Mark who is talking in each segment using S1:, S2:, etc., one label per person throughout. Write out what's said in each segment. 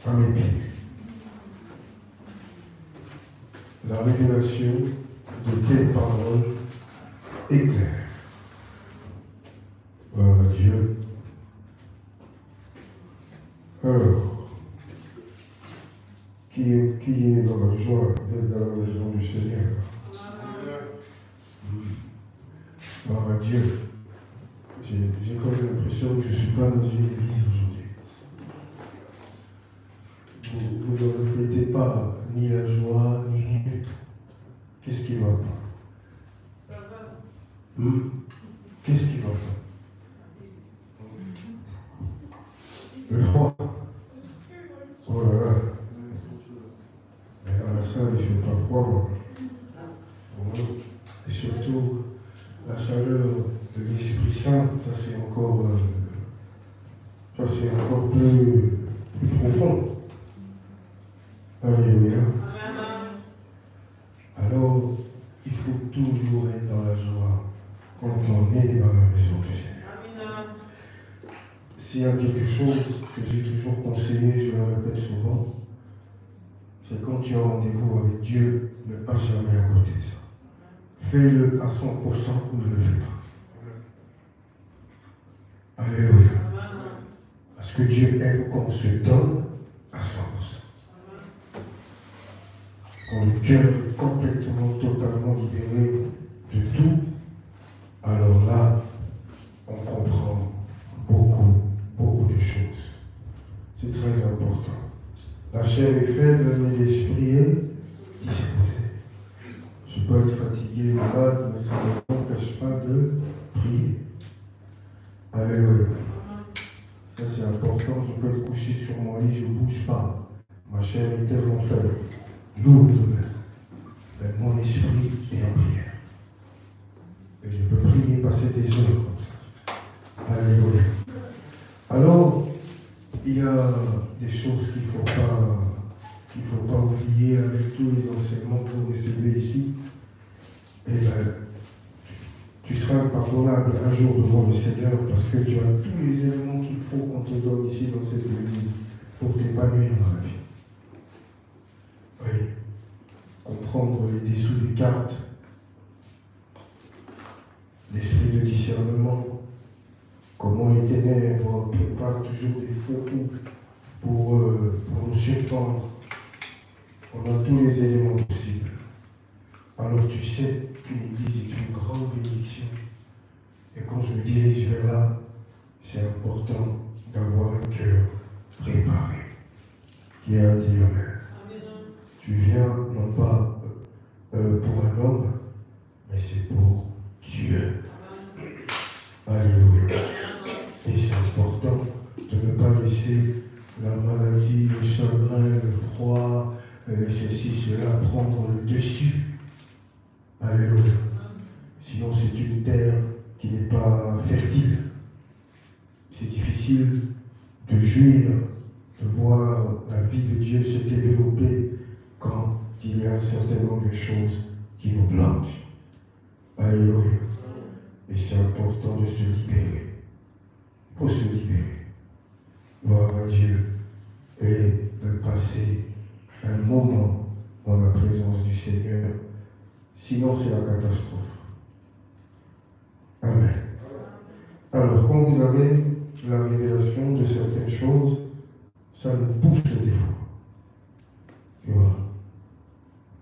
S1: à mes pieds. La révélation de tes paroles éclaire. Gloire à Dieu. Alors, qui est dans la joie d'être dans la maison du Seigneur? Gloire à Dieu. J'ai quand même l'impression que je ne suis pas dans une église aujourd'hui. Vous ne reflétez pas ni la joie, ni rien du tout. Qu'est-ce qui va pas?
S2: Ça va.
S1: Qu'est-ce qui va pas? Le froid. Oh là là. Mais dans la salle, il ne fait pas froid, moi. Et surtout, la chaleur de l'Esprit Saint, ça c'est encore plus profond. Alléluia. Alors, il faut toujours être dans la joie quand on est dans la maison du Seigneur. S'il y a quelque chose que j'ai toujours conseillé, je le répète souvent, c'est quand tu as rendez-vous avec Dieu, ne pas jamais à côté de ça. Fais-le à 100% ou ne le fais pas. Alléluia. Parce que Dieu aime quand on se donne à 100%. Quand le cœur est complètement, totalement libéré de tout, alors là, on comprend beaucoup de choses. C'est très important. La chair est faible, mais l'esprit est disposé. Je peux être fatigué, malade, mais ça ne m'empêche pas de prier. Alléluia. Ça c'est important, je peux être couché sur mon lit, je ne bouge pas. Ma chair est tellement faible, lourde même. Mais mon esprit est en prière. Et je peux prier, passer des heures comme ça. Alléluia. Alors, il y a des choses qu'il ne faut pas oublier avec tous les enseignements que vous recevez ici. Et bien, tu seras impardonnable un jour devant le Seigneur parce que tu as tous les éléments qu'il faut qu'on te donne ici dans cette église pour t'épanouir dans la vie. Oui. Comprendre les dessous des cartes, l'esprit de discernement, comment les ténèbres préparent toujours des faux coups pour nous surprendre. On a tous les éléments possibles. Alors tu sais qu'une église est une grande bénédiction. Et quand je me dirige vers là, c'est important d'avoir un cœur préparé. Qui a dit Amen. Tu viens non pas pour un homme, mais c'est pour Dieu. Alléluia. Et c'est important de ne pas laisser la maladie, le chagrin, le froid, ceci, cela prendre le dessus. Alléluia. Sinon, c'est une terre qui n'est pas fertile. C'est difficile de jouir, de voir la vie de Dieu se développer quand il y a un certain nombre de choses qui nous bloquent. Alléluia. Et c'est important de se libérer. Il faut se libérer. Gloire à Dieu. Et de passer un moment dans la présence du Seigneur. Sinon, c'est la catastrophe. Amen. Alors, quand vous avez la révélation de certaines choses, ça nous pousse des fois. Tu vois?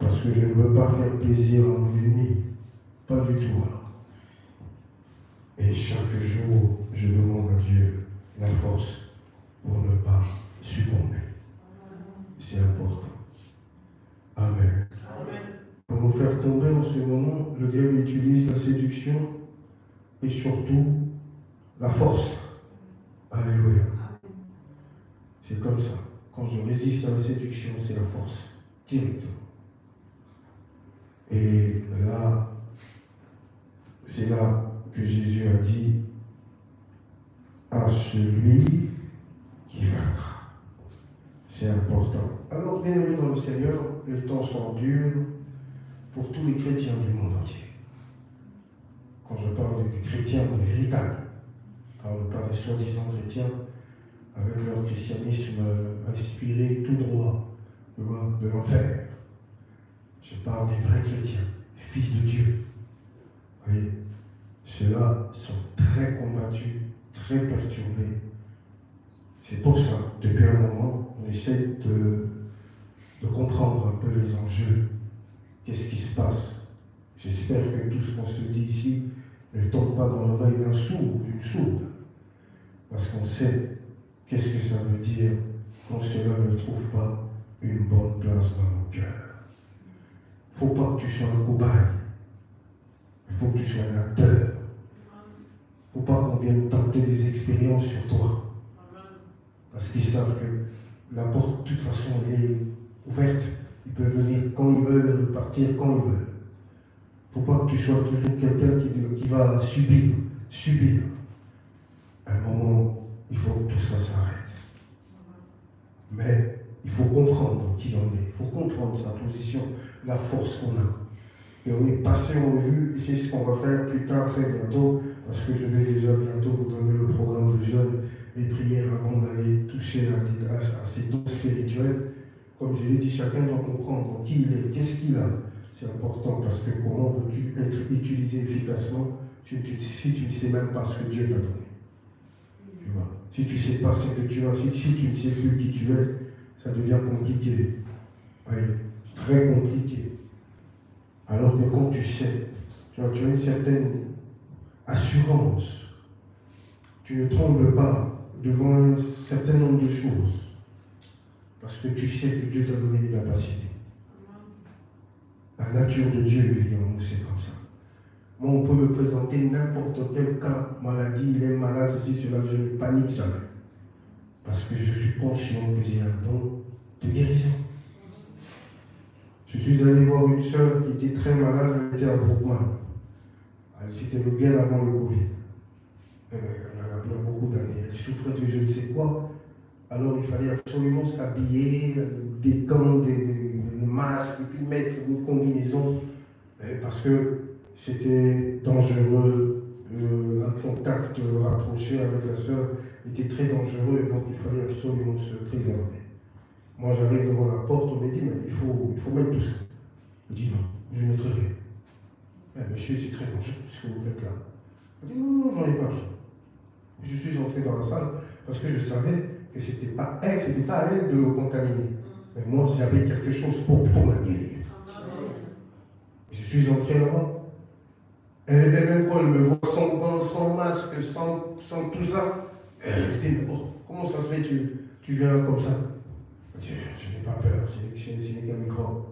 S1: Parce que je ne veux pas faire plaisir à mon ennemi. Pas du tout. Et chaque jour, je demande à Dieu la force pour ne pas succomber. C'est important. Amen. Amen. Pour nous faire tomber en ce moment, le diable utilise la séduction et surtout la force. Alléluia. C'est comme ça. Quand je résiste à la séduction, c'est la force. Directement. Et là, c'est là que Jésus a dit à celui qui vaincra. C'est important. Alors, bien aimés dans le Seigneur, les temps sont durs pour tous les chrétiens du monde entier. Quand je parle de chrétiens véritables, je ne parle pas des soi-disant chrétiens, avec leur christianisme inspiré tout droit, tu vois, de l'enfer. Je parle des vrais chrétiens, des fils de Dieu. Vous voyez, ceux-là sont très combattus, très perturbés. C'est pour ça, depuis un moment, on essaie de comprendre un peu les enjeux. Qu'est-ce qui se passe? J'espère que tout ce qu'on se dit ici ne tombe pas dans l'oreille d'un sourd, d'une sourde. Parce qu'on sait qu'est-ce que ça veut dire quand cela ne trouve pas une bonne place dans nos cœurs. Il ne faut pas que tu sois un cobaye. Il faut que tu sois un acteur. Il ne faut pas qu'on vienne tenter des expériences sur toi. Parce qu'ils savent que la porte, de toute façon, elle est ouverte. Ils peuvent venir quand ils veulent et repartir quand ils veulent. Il ne faut pas que tu sois toujours quelqu'un qui va subir. À un moment, il faut que tout ça s'arrête. Mais il faut comprendre qui on est. Il faut comprendre sa position, la force qu'on a. Et on est passé en revue, et c'est ce qu'on va faire plus tard, très bientôt, parce que je vais déjà bientôt vous donner le programme de jeûne et prière avant d'aller toucher à ces dons spirituels. Comme je l'ai dit, chacun doit comprendre qui il est, qu'est-ce qu'il a. C'est important parce que comment veux-tu être utilisé efficacement si tu ne sais même pas ce que Dieu t'a donné. Tu vois? Si tu ne sais pas ce que tu as, si tu ne sais plus qui tu es, ça devient compliqué. Oui, très compliqué. Alors que quand tu sais, tu as une certaine assurance. Tu ne trembles pas devant un certain nombre de choses. Parce que tu sais que Dieu t'a donné des capacités. La nature de Dieu vit en nous, c'est comme ça. Moi, on peut me présenter n'importe quel cas, maladie, il est malade, ceci, cela, je ne panique jamais. Parce que je suis conscient que j'ai un don de guérison. Je suis allé voir une sœur qui était très malade, elle était à Brookman. C'était bien avant le Covid. Il y a beaucoup d'années. Elle souffrait de je ne sais quoi. Alors il fallait absolument s'habiller, des gants, des masques, et puis mettre une combinaison, parce que c'était dangereux. Un contact rapproché avec la sœur était très dangereux, donc il fallait absolument se préserver. Moi j'arrive devant la porte, on me dit, mais il faut mettre tout ça. Je dis non, je ne mettrai rien. Monsieur, c'est très dangereux ce que vous faites là. Je dis non, j'en ai pas besoin. Je suis entré dans la salle parce que je savais que ce n'était pas à elle de me contaminer. Mais moi, j'avais quelque chose pour la guérir. Je suis entré là-bas. Elle, même quand elle me voit sans gants, sans masque, sans tout ça, elle me dit, oh, comment ça se fait tu viens comme ça? Je n'ai pas peur, ce n'est qu'un microbe.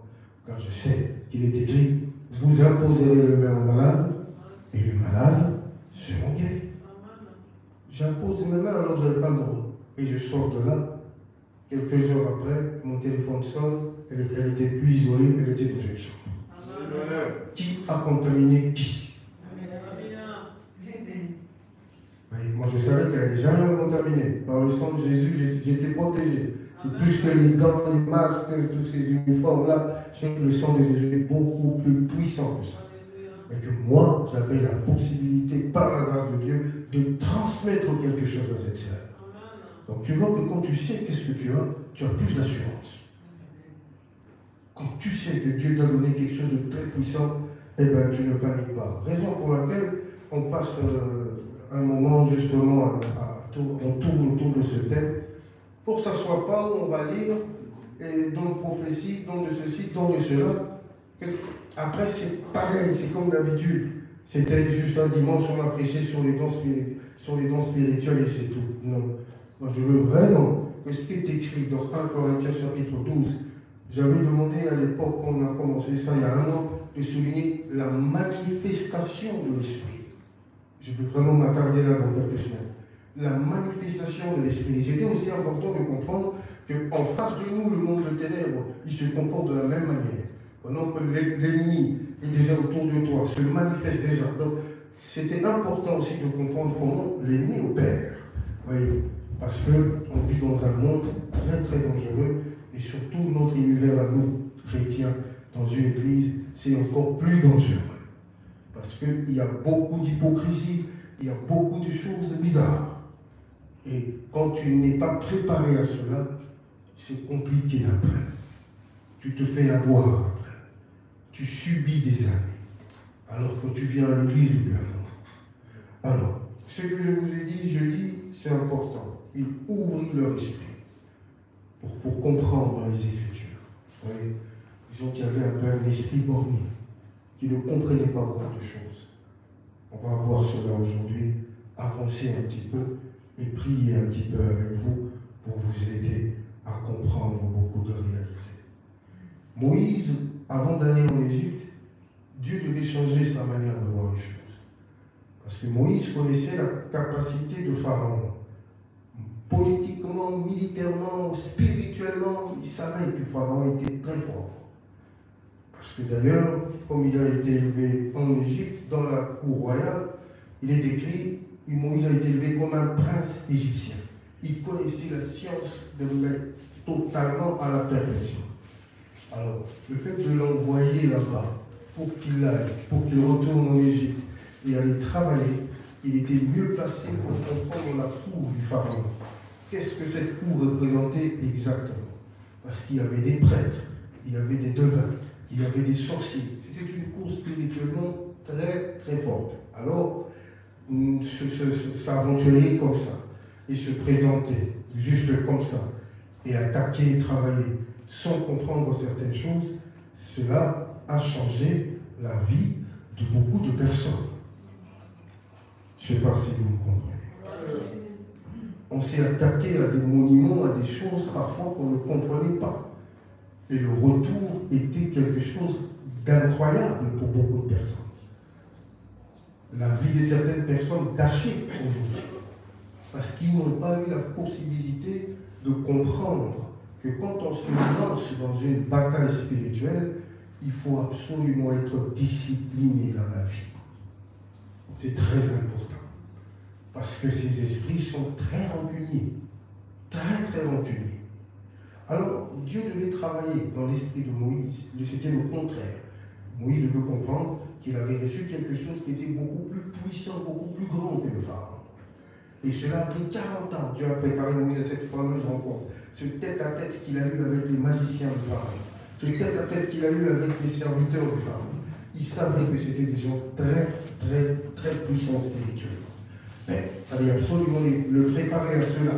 S1: Quand je sais qu'il est écrit, vous imposerez le main au malade, et les malades seront guéris. J'impose mes mains alors que je n'avais pas le droit. Et je sors de là. Quelques heures après, mon téléphone sonne, elle était plus isolée, elle était dans une chambre. Qui a contaminé qui? Moi je savais qu'elle n'allait jamais me contaminer. Par le sang de Jésus, j'étais protégé. C'est plus que les gants, les masques, tous ces uniformes-là. Je sais que le sang de Jésus est beaucoup plus puissant que ça. Et que moi, j'avais la possibilité, par la grâce de Dieu, de transmettre quelque chose à cette sœur. Donc tu vois que quand tu sais qu'est-ce que tu as plus d'assurance. Quand tu sais que Dieu t'a donné quelque chose de très puissant, eh bien tu ne paniques pas. Raison pour laquelle on passe un moment justement, on tourne autour de ce thème, pour que ça ne soit pas où on va lire, et don de prophétie, don de ceci, don de cela. Après c'est pareil, c'est comme d'habitude. C'était juste un dimanche, on a prêché sur les dons spirituels et c'est tout. Non. Moi, je veux vraiment que ce qui est écrit dans 1 Corinthiens chapitre 12, j'avais demandé à l'époque, quand on a commencé ça il y a un an, de souligner la manifestation de l'Esprit. Je veux vraiment m'attarder là dans quelques semaines. La manifestation de l'Esprit. C'était aussi important de comprendre qu'en face de nous, le monde de ténèbres, il se comporte de la même manière. Pendant que l'ennemi est déjà autour de toi, se manifeste déjà. Donc, c'était important aussi de comprendre comment l'ennemi opère. Oui. Parce qu'on vit dans un monde très très dangereux et surtout notre univers à nous, chrétiens, dans une église, c'est encore plus dangereux. Parce qu'il y a beaucoup d'hypocrisie, il y a beaucoup de choses bizarres. Et quand tu n'es pas préparé à cela, c'est compliqué après. Tu te fais avoir après. Tu subis des années. Alors que tu viens à l'église régulièrement. Alors, ce que je vous ai dit jeudi, c'est important. Il ouvrit leur esprit pour comprendre les Écritures. Vous voyez, les gens qui avaient un peu un esprit borné, qui ne comprenaient pas beaucoup de choses. On va voir cela aujourd'hui, avancer un petit peu et prier un petit peu avec vous pour vous aider à comprendre beaucoup de réalités. Moïse, avant d'aller en Égypte, Dieu devait changer sa manière de voir les choses. Parce que Moïse connaissait la capacité de Pharaon. Politiquement, militairement, spirituellement, il savait que Pharaon était très fort. Parce que d'ailleurs, comme il a été élevé en Égypte, dans la cour royale, il est écrit, Moïse a été élevé comme un prince égyptien. Il connaissait la science de le mettre totalement à la perfection. Alors, le fait de l'envoyer là-bas, pour qu'il aille, pour qu'il retourne en Égypte et aller travailler, il était mieux placé pour comprendre la cour du Pharaon. Qu'est-ce que cette cour représentait exactement? Parce qu'il y avait des prêtres, il y avait des devins, il y avait des sorciers. C'était une cour spirituellement très très forte. Alors, s'aventurer comme ça, et se présenter juste comme ça, et attaquer et travailler sans comprendre certaines choses, cela a changé la vie de beaucoup de personnes. Je ne sais pas si vous me comprenez. On s'est attaqué à des monuments, à des choses parfois qu'on ne comprenait pas. Et le retour était quelque chose d'incroyable pour beaucoup de personnes. La vie de certaines personnes gâchée aujourd'hui. Parce qu'ils n'ont pas eu la possibilité de comprendre que quand on se lance dans une bataille spirituelle, il faut absolument être discipliné dans la vie. C'est très important. Parce que ces esprits sont très rancuniers. Très, très rancuniers. Alors, Dieu devait travailler dans l'esprit de Moïse. C'était le contraire. Moïse devait comprendre qu'il avait reçu quelque chose qui était beaucoup plus puissant, beaucoup plus grand que le Pharaon. Et cela a pris 40 ans. Dieu a préparé Moïse à cette fameuse rencontre. Ce tête-à-tête qu'il a eu avec les magiciens du Pharaon. Ce tête-à-tête qu'il a eu avec les serviteurs du Pharaon. Il savait que c'était des gens très, très, très puissants spirituellement. Mais il fallait absolument le préparer à cela.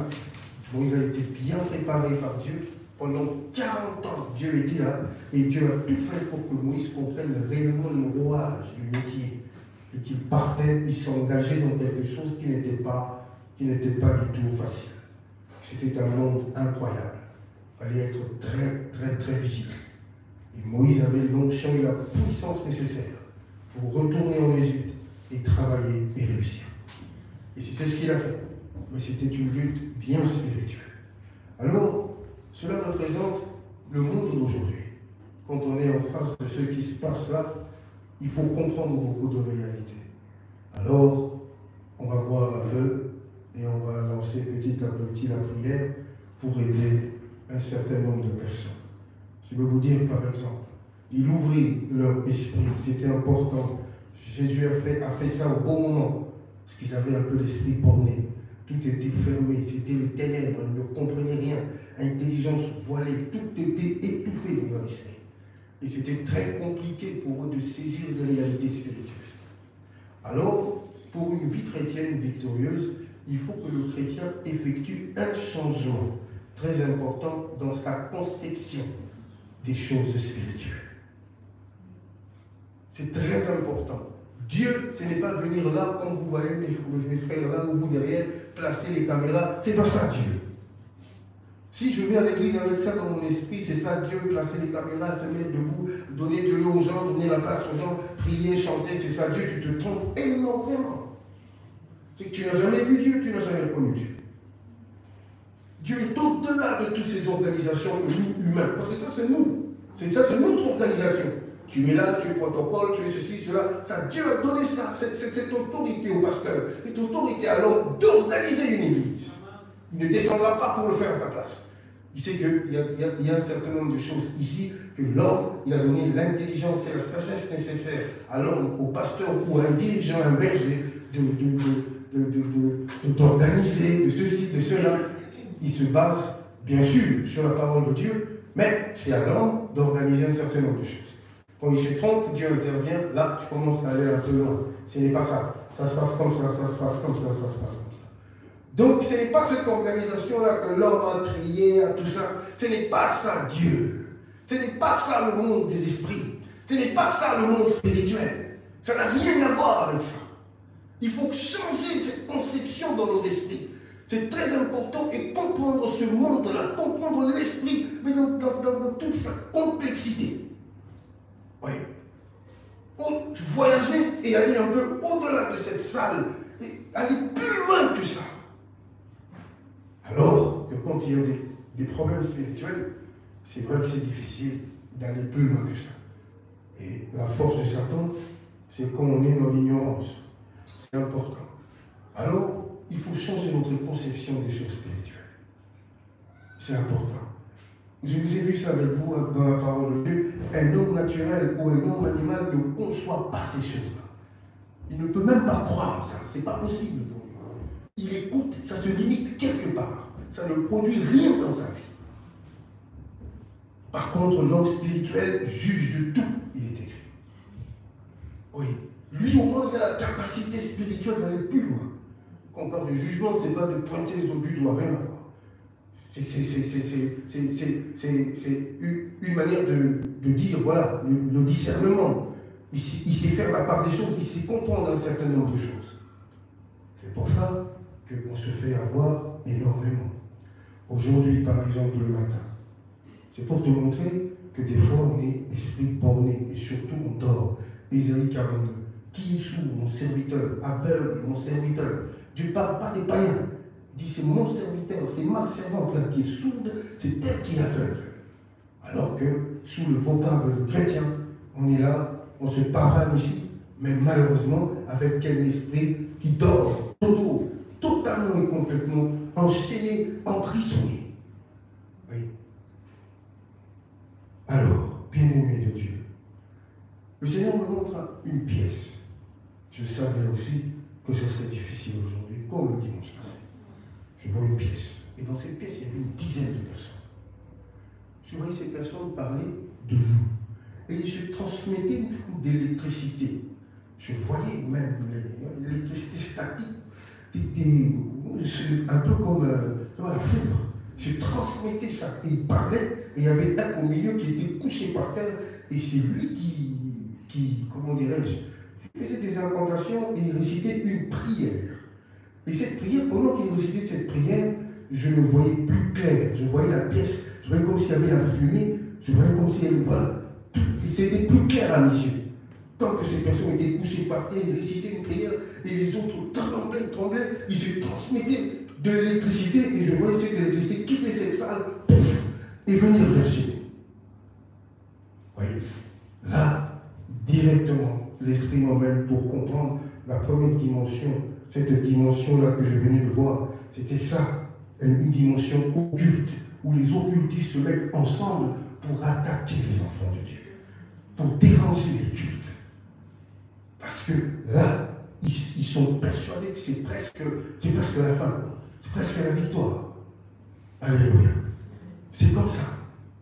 S1: Moïse a été bien préparé par Dieu. Pendant 40 ans, Dieu était là. Et Dieu a tout fait pour que Moïse comprenne réellement le rouage du métier. Et qu'il partait, il s'engageait dans quelque chose qui n'était pas du tout facile. C'était un monde incroyable. Il fallait être très, très, très vigilant. Et Moïse avait l'onction et la puissance nécessaire pour retourner en Égypte et travailler et réussir. Et c'était ce qu'il a fait. Mais c'était une lutte bien spirituelle. Alors, cela représente le monde d'aujourd'hui. Quand on est en face de ce qui se passe là, il faut comprendre beaucoup de réalités. Alors, on va voir un peu et on va lancer petit à petit la prière pour aider un certain nombre de personnes. Je vais vous dire par exemple, il ouvrit leur esprit, c'était important. Jésus a fait ça au bon moment, parce qu'ils avaient un peu l'esprit borné. Tout était fermé, c'était les ténèbres, ils ne comprenaient rien. Intelligence voilée, tout était étouffé dans leur esprit. Et c'était très compliqué pour eux de saisir des réalités spirituelles. Alors, pour une vie chrétienne victorieuse, il faut que le chrétien effectue un changement très important dans sa conception des choses spirituelles. C'est très important. Dieu, ce n'est pas venir là, comme vous voyez mes frères là, ou vous derrière, placer les caméras. C'est pas ça Dieu. Si je vais à l'église avec ça dans mon esprit, c'est ça Dieu, placer les caméras, se mettre debout, donner de l'eau aux gens, donner la place aux gens, prier, chanter, c'est ça Dieu, tu te trompes énormément. C'est que tu n'as jamais vu Dieu, tu n'as jamais connu Dieu. Dieu est au-delà de toutes ces organisations humaines. Parce que ça, c'est nous. Ça, c'est notre organisation. Tu es là, tu es protocole, tu es ceci, cela. Ça, Dieu a donné ça, cette autorité au pasteur, cette autorité à l'homme d'organiser une église. Il ne descendra pas pour le faire à ta place. Il sait qu'il y a un certain nombre de choses ici que l'homme, il a donné l'intelligence et la sagesse nécessaire à l'homme, au pasteur ou à un dirigeant, à un berger, d'organiser, de ceci, de cela. Il se base, bien sûr, sur la parole de Dieu, mais c'est à l'homme d'organiser un certain nombre de choses. Quand il se trompe, Dieu intervient, là, tu commences à aller un peu loin. Ce n'est pas ça. Ça se passe comme ça, ça se passe comme ça, ça se passe comme ça. Donc, ce n'est pas cette organisation-là que l'homme a créée, tout ça. Ce n'est pas ça, Dieu. Ce n'est pas ça le monde des esprits. Ce n'est pas ça le monde spirituel. Ça n'a rien à voir avec ça. Il faut changer cette conception dans nos esprits. C'est très important et comprendre ce monde-là, comprendre l'esprit, mais dans toute sa complexité. Oui. Voyager et aller un peu au-delà de cette salle, et aller plus loin que ça. Alors que quand il y a des problèmes spirituels, c'est vrai que c'est difficile d'aller plus loin que ça. Et la force de Satan, c'est quand on est dans l'ignorance. C'est important. Alors, il faut changer notre conception des choses spirituelles. C'est important. Je vous ai vu ça avec vous dans la parole de Dieu. Un homme naturel ou un homme animal ne conçoit pas ces choses-là. Il ne peut même pas croire ça. C'est pas possible pour lui. Il écoute, ça se limite quelque part. Ça ne produit rien dans sa vie. Par contre, l'homme spirituel juge de tout, il est écrit. Oui. Lui, au moins, il a la capacité spirituelle d'aller plus loin. Quand on parle de jugement, ce n'est pas de pointer les autres du doigt, rien à voir. C'est une manière de dire, voilà, le discernement. Il sait faire la part des choses, il sait comprendre un certain nombre de choses. C'est pour ça qu'on se fait avoir énormément. Aujourd'hui, par exemple, le matin, c'est pour te montrer que des fois, on est esprit borné et surtout on dort. Ésaïe 42. Qui est sourd, mon serviteur, aveugle, mon serviteur. Dieu ne parle pas des païens. Il dit c'est mon serviteur, c'est ma servante là qui est sourde, c'est elle qui est aveugle. Alors que sous le vocable chrétien, on est là, on se pavane ici, mais malheureusement avec un esprit qui dort, totalement et complètement enchaîné, emprisonné. Oui. Alors, bien-aimé de Dieu, le Seigneur me montre une pièce. Je savais aussi que ce serait difficile aujourd'hui, comme le dimanche passé. Je vois une pièce. Et dans cette pièce, il y avait une dizaine de personnes. Je voyais ces personnes parler de nous. Et ils se transmettaient une forme d'électricité. Je voyais même l'électricité statique. Un peu comme la foudre. Je transmettais ça. Et il parlait. Et il y avait un au milieu qui était couché par terre. Et c'est lui qui comment dirais-je, faisait des incantations et il récitait une prière. Et cette prière, pendant qu'il récitait cette prière, je ne voyais plus clair. Je voyais la pièce, je voyais comme s'il y avait la fumée, je voyais comme s'il y avait, voilà, c'était plus clair à mes yeux. Tant que ces personnes étaient couchées par terre, ils récitaient une prière, et les autres tremblaient, ils se transmettaient de l'électricité, et je voyais cette électricité quitter cette salle, pouf, et venir vers chez nous. Voyez, là, directement, l'esprit m'emmène pour comprendre la première dimension, cette dimension-là que je venais de voir, c'était ça, une dimension occulte, où les occultistes se mettent ensemble pour attaquer les enfants de Dieu, pour déranger les cultes. Parce que là, ils sont persuadés que c'est presque la fin, c'est presque la victoire. Alléluia. C'est comme ça.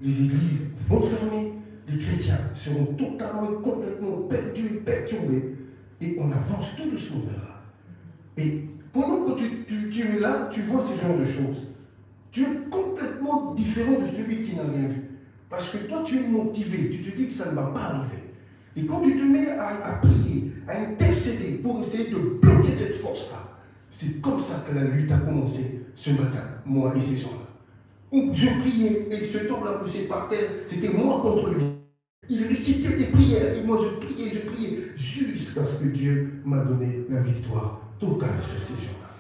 S1: Les églises vont fermer, les chrétiens seront totalement et complètement perdus et perturbés, et on avance tout doucement vers là. Et pendant que tu es là, tu vois ce genre de choses. Tu es complètement différent de celui qui n'a rien vu. Parce que toi, tu es motivé, tu te dis que ça ne va pas arriver. Et quand tu te mets à prier, à intercéder pour essayer de bloquer cette force-là, c'est comme ça que la lutte a commencé ce matin, moi et ces gens-là. Où je priais et ce temps-là poussé par terre, c'était moi contre lui. Il récitait des prières et moi je priais, jusqu'à ce que Dieu m'a donné la victoire totale sur ces gens-là.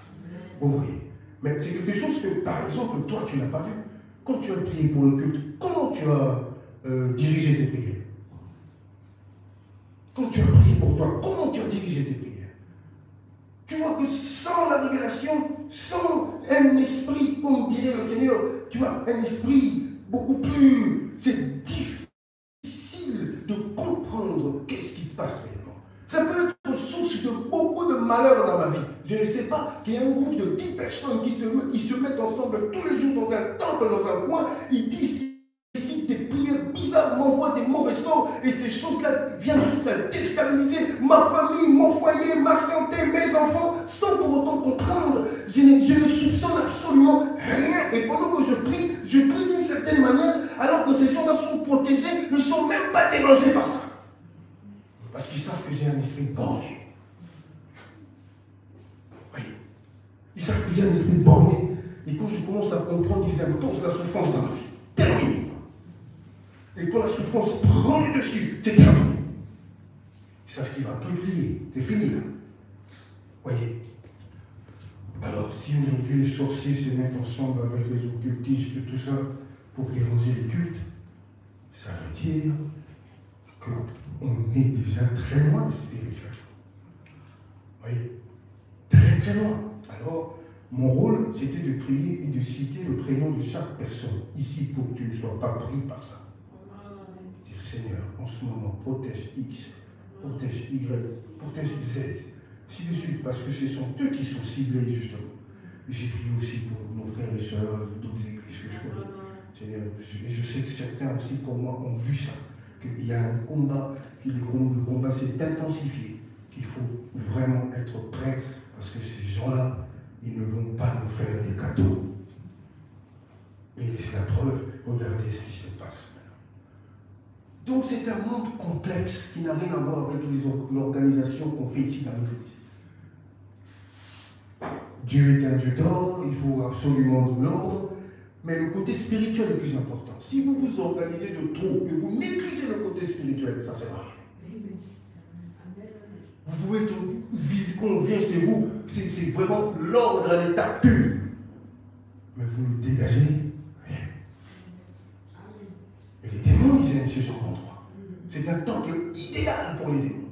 S1: Vous voyez. Mais c'est quelque chose que, par exemple, toi, tu n'as pas vu. Quand tu as prié pour le culte, comment tu as dirigé tes prières? Quand tu as prié pour toi, comment tu as dirigé tes prières? Tu vois que sans la révélation, sans un esprit, comme dirait le Seigneur, tu vois, un esprit beaucoup plus... C'est difficile de comprendre qu'est-ce qui se passe réellement. Ça peut être source de beaucoup de malheur dans ma vie. Je ne sais pas qu'il y a un groupe de 10 personnes qui se mettent ensemble tous les jours dans un temple, dans un coin. Ils disent des prières bizarres, m'envoient des mauvais sorts et ces choses-là viennent juste à déstabiliser ma famille, mon foyer, ma santé, mes enfants, sans pour autant comprendre. Je ne soupçonne absolument rien. Et pendant que je prie d'une certaine manière, alors que ces gens-là sont protégés, ne sont même pas dérangés par ça. Parce qu'ils savent que j'ai un esprit borné. Oui. Ils savent que j'ai un esprit borné. Et quand je commence à comprendre qu'ils imposent la souffrance dans ma vie, terminé. Et quand la souffrance prend le dessus, c'est terminé. Ils savent qu'il ne va plus prier. C'est fini là. Voyez. Alors, si aujourd'hui les sorciers se mettent ensemble avec les occultistes et tout ça pour déranger les cultes, ça veut dire qu'on est déjà très loin spirituel. Vous voyez, très très loin. Alors, mon rôle, c'était de prier et de citer le prénom de chaque personne ici pour que tu ne sois pas pris par ça. Dire Seigneur, en ce moment, protège X, protège Y, protège Z, ainsi de suite, parce que ce sont eux qui sont ciblés justement. J'ai prié aussi pour nos frères et sœurs d'autres églises que je connais. Seigneur, et je sais que certains aussi comme moi ont vu ça. Qu'il y a un combat, le combat s'est intensifié, qu'il faut vraiment être prêt, parce que ces gens-là, ils ne vont pas nous faire des cadeaux. Et c'est la preuve, regardez ce qui se passe maintenant. Donc c'est un monde complexe qui n'a rien à voir avec l'organisation qu'on fait ici dans l'Église. Dieu est un Dieu d'ordre, il faut absolument de l'ordre, mais le côté spirituel est le plus important. Si vous vous organisez de trop et vous négligez le côté spirituel, ça ne sert à rien. Vous pouvez quand on vient chez vous, c'est vraiment l'ordre à l'état pur. Mais vous nous dégagez rien. Et les démons, ils aiment ce genre d'endroit. C'est un temple idéal pour les démons.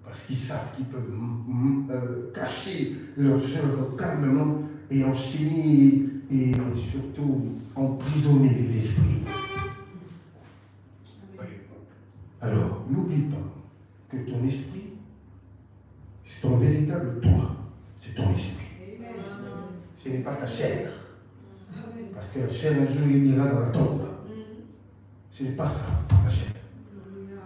S1: Parce qu'ils savent qu'ils peuvent cacher leurs œuvres calmement et enchaîner et surtout emprisonner les esprits. Oui. Alors, n'oublie pas que ton esprit, c'est ton véritable toi, c'est ton esprit. Ce n'est pas ta chair. Parce que la chair, un jour, il ira dans la tombe. Ce n'est pas ça, la chair.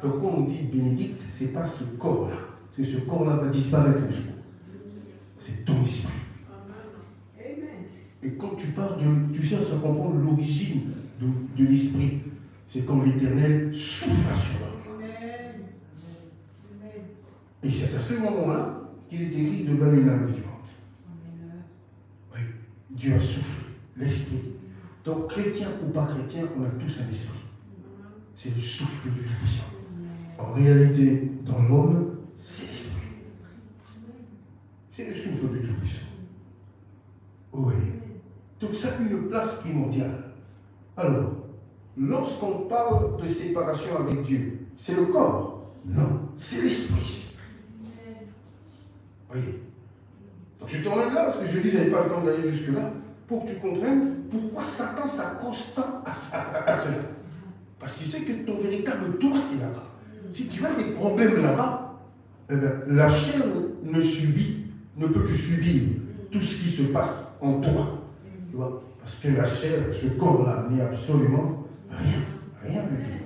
S1: Donc, quand on dit bénédicte, ce n'est pas ce corps-là. Parce que ce corps-là va disparaître un jour. C'est ton esprit. Et quand tu parles tu cherches à comprendre l'origine de l'esprit, c'est quand l'Éternel souffle sur l'homme. Et c'est à ce moment-là qu'il est écrit devant une âme vivante. Oui, Dieu a soufflé, l'esprit. Donc, chrétien ou pas chrétien, on a tous un esprit. C'est le souffle du Tout-Puissant. En réalité, dans l'homme, c'est l'esprit. C'est le souffle du Tout-Puissant. Oui. Donc ça a une place primordiale. Alors, lorsqu'on parle de séparation avec Dieu, c'est le corps? Non, c'est l'esprit. Oui. Donc je t'emmène là, parce que je dis, je n'avais pas le temps d'aller jusque-là, pour que tu comprennes pourquoi Satan s'accroche tant à cela. Parce qu'il sait que ton véritable toi, c'est là-bas. Si tu as des problèmes là-bas, eh bien, la chair ne peut que subir tout ce qui se passe en toi. Tu vois? Parce que la chair, ce corps-là, n'est absolument rien du tout.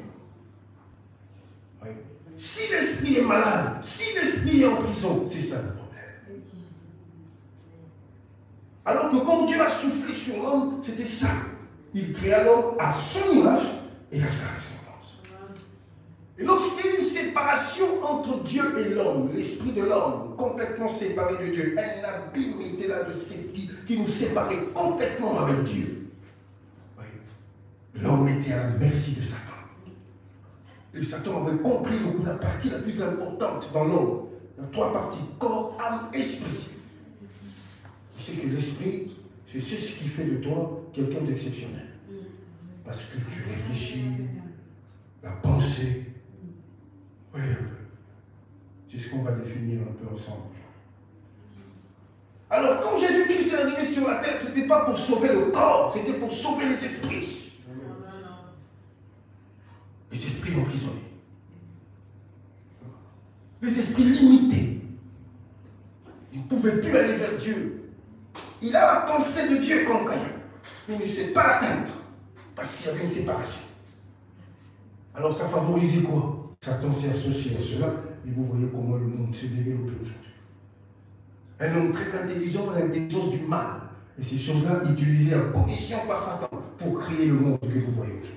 S1: Oui. Si l'esprit est malade, si l'esprit est en prison, c'est ça le problème. Alors que quand Dieu a soufflé sur l'homme, c'était ça. Il créa l'homme à son image et à sa ressemblance. Et lorsqu'il y a une séparation entre Dieu et l'homme, l'esprit de l'homme, complètement séparé de Dieu, un abîme était là de sépi qui nous séparait complètement avec Dieu. Oui. L'homme était à la merci de Satan. Et Satan avait compris la partie la plus importante dans l'homme. Il y a 3 parties, corps, âme, esprit. Tu sais que l'esprit, c'est ce qui fait de toi quelqu'un d'exceptionnel. Parce que tu réfléchis, la pensée. Oui, c'est ce qu'on va définir un peu ensemble. Alors, quand Jésus-Christ est arrivé sur la terre, ce n'était pas pour sauver le corps, c'était pour sauver les esprits. Les esprits emprisonnés. Les esprits limités. Ils ne pouvaient pouvez plus aller vers Dieu. Il a la pensée de Dieu comme Caïn. Il ne sait pas l'atteindre parce qu'il y avait une séparation. Alors ça favorisait quoi? Satan s'est associé à cela et vous voyez comment le monde s'est développé aujourd'hui. Un homme très intelligent a l'intelligence du mal. Et ces choses-là utilisées à bon escient par Satan pour créer le monde que vous voyez aujourd'hui.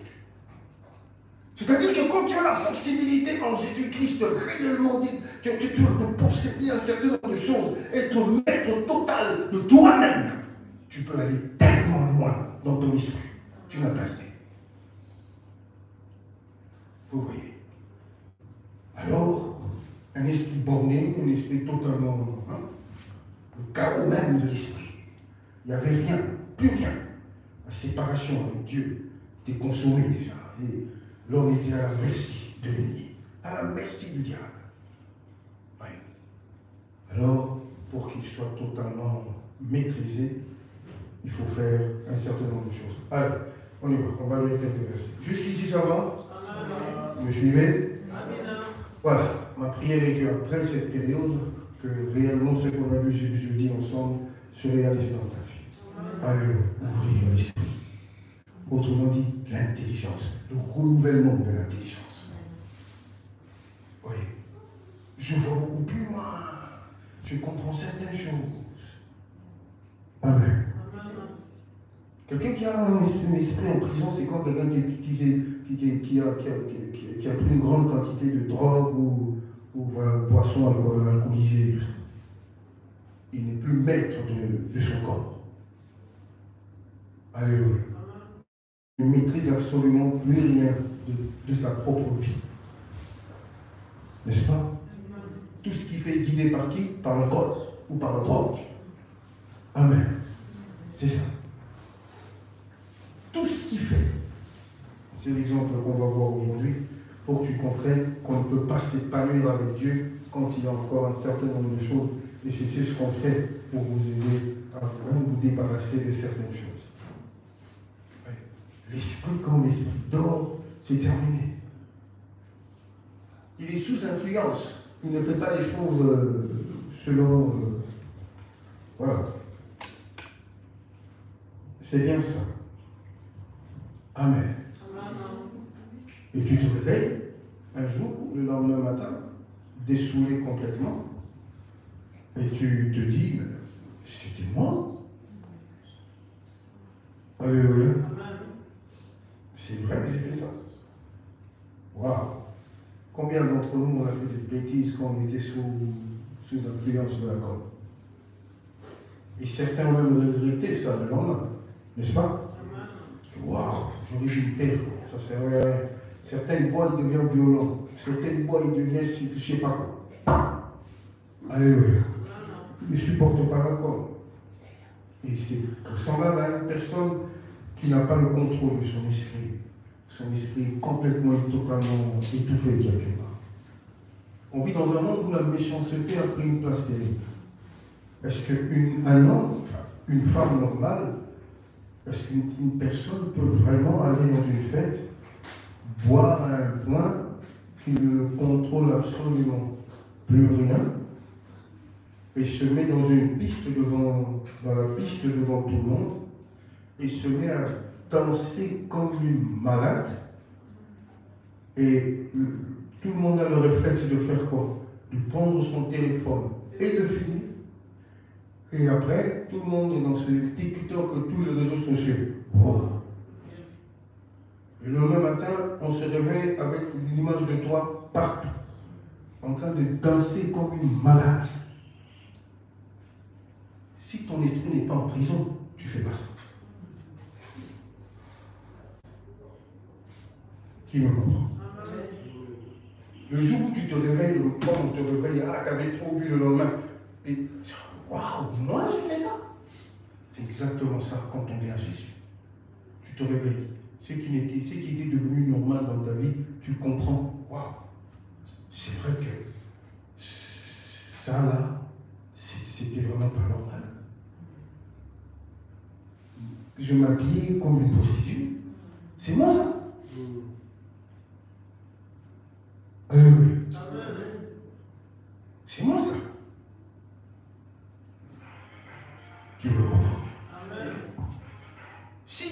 S1: C'est-à-dire que quand tu as la possibilité en Jésus-Christ réellement, tu as de posséder un certain nombre de choses, être maître total de toi-même, tu peux aller tellement loin dans ton esprit. Tu n'as pas idée. Vous voyez. Alors, un esprit borné, un esprit totalement, le chaos même de l'esprit. Il n'y avait rien, plus rien. La séparation avec Dieu était consommée déjà. Et l'homme était à la merci de l'ennemi, à la merci du diable. Oui. Alors, pour qu'il soit totalement maîtrisé, il faut faire un certain nombre de choses. Allez, on y va, on va lire quelques versets. Jusqu'ici, ça va? Vous me suivez? Voilà, ma prière est qu'après cette période, que réellement ce qu'on a vu jeudi ensemble se réalise dans ta vie. Alléluia, ouvrir l'esprit. Autrement dit, l'intelligence, le renouvellement de l'intelligence. Oui, je vois beaucoup plus loin, je comprends certaines choses. Amen. Quelqu'un qui a un esprit en prison, c'est quand quelqu'un qui a pris une grande quantité de drogue ou voilà, boisson alcoolisée, tout ça. Il n'est plus maître de son corps. Alléluia. Il ne maîtrise absolument plus rien de sa propre vie. N'est-ce pas? Tout ce qui fait guidé par qui? Par le corps ou par la drogue. Amen. C'est ça. Tout ce qu'il fait. C'est l'exemple qu'on va voir aujourd'hui pour que tu comprennes qu'on ne peut pas s'épanouir avec Dieu quand il y a encore un certain nombre de choses. Et c'est ce qu'on fait pour vous aider à vous débarrasser de certaines choses. L'esprit, quand l'esprit dort, c'est terminé. Il est sous influence. Il ne fait pas les choses selon... voilà. C'est bien ça. Amen. Et tu te réveilles un jour, le lendemain matin, dessoulé complètement, et tu te dis, mais c'était moi. Alléluia. C'est vrai que j'ai fait ça. Waouh. Combien d'entre nous on a fait des bêtises quand on était sous influence de la l'alcool? Et certains ont même regretté ça le lendemain, n'est-ce pas? Waouh, j'aurais dû me taire, ça servait à rien. Certains bois, ils deviennent violents. Certains bois, ils deviennent je ne sais pas quoi. Alléluia. Ils ne supportent pas l'alcool. Et c'est semblable à une personne qui n'a pas le contrôle de son esprit. Son esprit est complètement et totalement étouffé quelque part. On vit dans un monde où la méchanceté a pris une place terrible. Est-ce qu'un homme, enfin, une femme normale, est-ce qu'une personne peut vraiment aller dans une fête, boire à un point qu'il ne contrôle absolument plus rien, et se met dans une piste dans la piste devant tout le monde, et se met à danser comme une malade, et tout le monde a le réflexe de faire quoi? De prendre son téléphone et de filmer. Et après, tout le monde est dans ce TikTok que tous les réseaux sociaux. Wow. Et le lendemain matin, on se réveille avec l'image de toi partout, en train de danser comme une malade. Si ton esprit n'est pas en prison, tu ne fais pas ça. Qui me comprend? Le jour où tu te réveilles, le moment où on te réveille, ah, tu avais trop bu le lendemain. Et waouh, moi je fais ça. C'est exactement ça quand on vient à Jésus. Tu te réveilles. Ce qui était devenu normal dans ta vie, tu comprends. Waouh, c'est vrai que ça là, c'était vraiment pas normal. Je m'habillais comme une prostituée. C'est moi ça. Oui. C'est moi ça.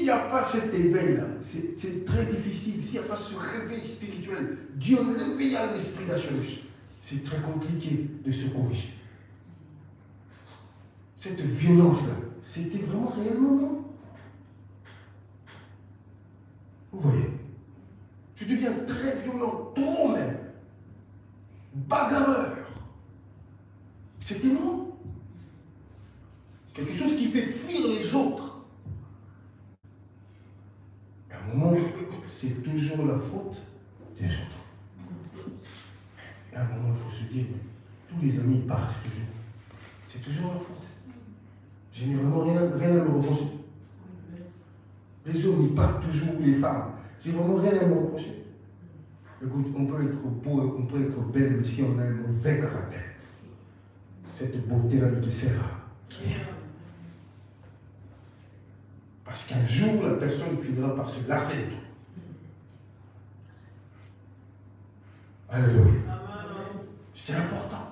S1: n'y a pas cet éveil-là, c'est très difficile. S'il n'y a pas ce réveil spirituel, Dieu réveilla l'esprit d'Achelus, c'est très compliqué de se corriger. Cette violence-là, c'était vraiment réellement, non? Vous voyez? Je deviens très violent, trop même. Bagarreur. C'était moi. Quelque chose qui fait fuir les autres. À un moment, c'est toujours la faute des autres. Et à un moment, il faut se dire, tous les amis partent toujours. C'est toujours la faute. Je n'ai vraiment rien à me reprocher. Les hommes, ils partent toujours, les femmes. J'ai vraiment rien à me reprocher. Écoute, on peut être beau, on peut être belle, mais si on a un mauvais caractère, cette beauté-là ne te sert à rien. Parce qu'un jour, la personne finira par se lasser de toi. Alléluia. C'est important.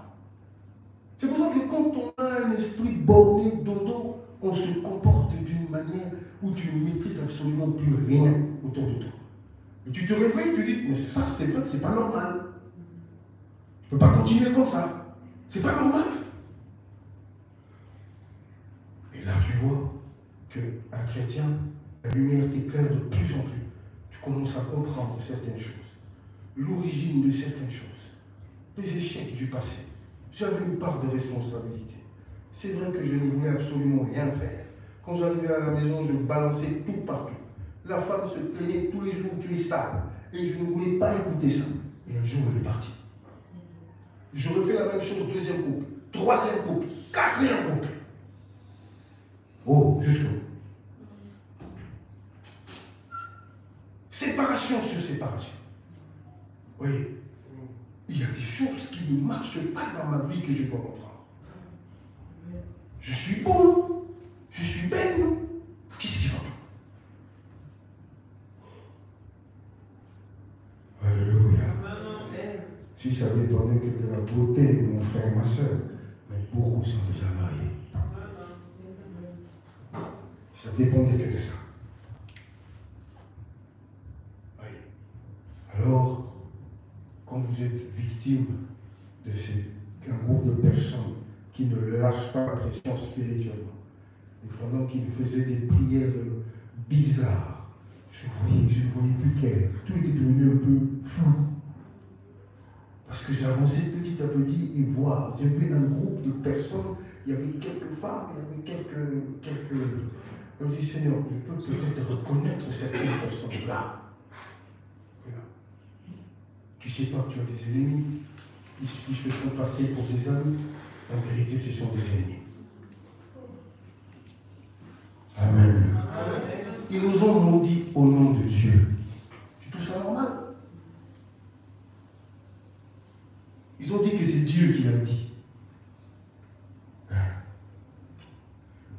S1: C'est pour ça que quand on a un esprit borné dodo, on se comporte d'une manière où tu ne maîtrises absolument plus rien autour de toi. Et tu te réveilles, tu dis, mais ça, c'est vrai que c'est pas normal. Je ne peux pas continuer comme ça. C'est pas normal. Et là, tu vois qu'un chrétien, la lumière t'éclaire de plus en plus. Tu commences à comprendre certaines choses. L'origine de certaines choses. Les échecs du passé. J'avais une part de responsabilité. C'est vrai que je ne voulais absolument rien faire. Quand j'arrivais à la maison, je balançais tout partout. La femme se plaignait tous les jours, tu es sale. Et je ne voulais pas écouter ça. Et un jour, elle est partie. Je refais la même chose, deuxième couple, troisième couple, quatrième couple. Oh, jusqu'au. Séparation sur séparation. Oui, il y a des choses qui ne marchent pas dans ma vie que je dois comprendre. Je suis beau, je suis belle, non? Qu'est-ce qui va pas? Alléluia. Si ça dépendait que de la beauté de mon frère et ma soeur, mais beaucoup sont déjà mariés. Ça dépendait que de ça. Oui. Alors, quand vous êtes victime d'un groupe de personnes qui ne lâchent pas la pression spirituellement, et pendant qu'ils faisaient des prières bizarres, je ne voyais plus clair. Tout était devenu un peu flou. Parce que j'ai avancé petit à petit et voir. J'ai vu un groupe de personnes, il y avait quelques femmes, il y avait quelques... Je me dis, Seigneur, je peux peut-être reconnaître certaines personnes-là. Tu ne sais pas que tu as des ennemis. Ils se font passer pour des amis. En vérité, ce sont des ennemis. Amen. Ils nous ont maudits au nom de Dieu. Tu trouves ça normal? Ils ont dit que c'est Dieu qui l'a dit.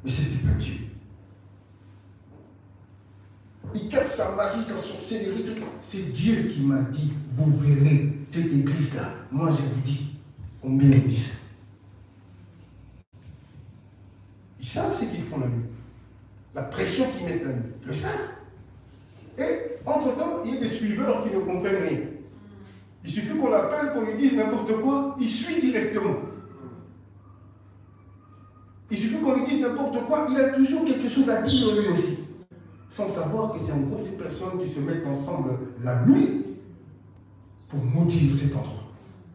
S1: Mais ce n'était pas Dieu. Il casse sa magie, sa sorcellerie. C'est Dieu qui m'a dit, vous verrez cette église-là. Moi, je vous dis. Combien ils disent? Ils savent ce qu'ils font la nuit. La pression qu'ils mettent la nuit. Ils le savent. Et, entre-temps, il y a des suiveurs qui ne comprennent rien. Il suffit qu'on l'appelle, qu'on lui dise n'importe quoi, il suit directement. Il suffit qu'on lui dise n'importe quoi, il a toujours quelque chose à dire lui aussi. Sans savoir que c'est un groupe de personnes qui se mettent ensemble la nuit pour maudire cet endroit,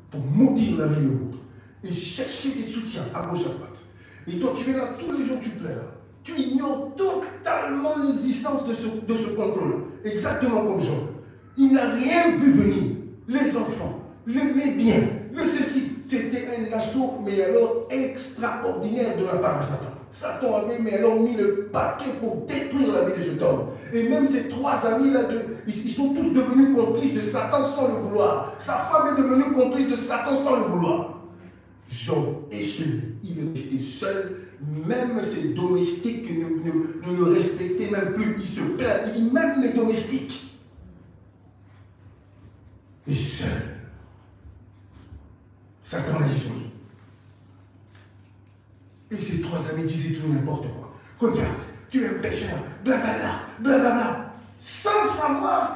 S1: pour maudire la vie de l'autre, et chercher des soutiens à gauche à droite. Et toi, tu es là tous les jours, tu pleures. Tu ignores totalement l'existence de ce complot-là, exactement comme Job. Il n'a rien vu venir. Les enfants, les biens, le ceci, c'était un assaut, mais alors extraordinaire de la part de Satan. Satan avait mais alors mis le paquet pour détruire la vie de cet homme. Et même ces trois amis-là, ils sont tous devenus complices de Satan sans le vouloir. Sa femme est devenue complice de Satan sans le vouloir. Job est seul. Il est resté seul. Même ses domestiques ne le respectaient même plus. Il se plaint. Il dit même les domestiques. Et seul. Satan l'a dit. Et ses trois amis disaient tout n'importe quoi. Regarde, tu es un pécheur, blablabla,
S3: blablabla, sans savoir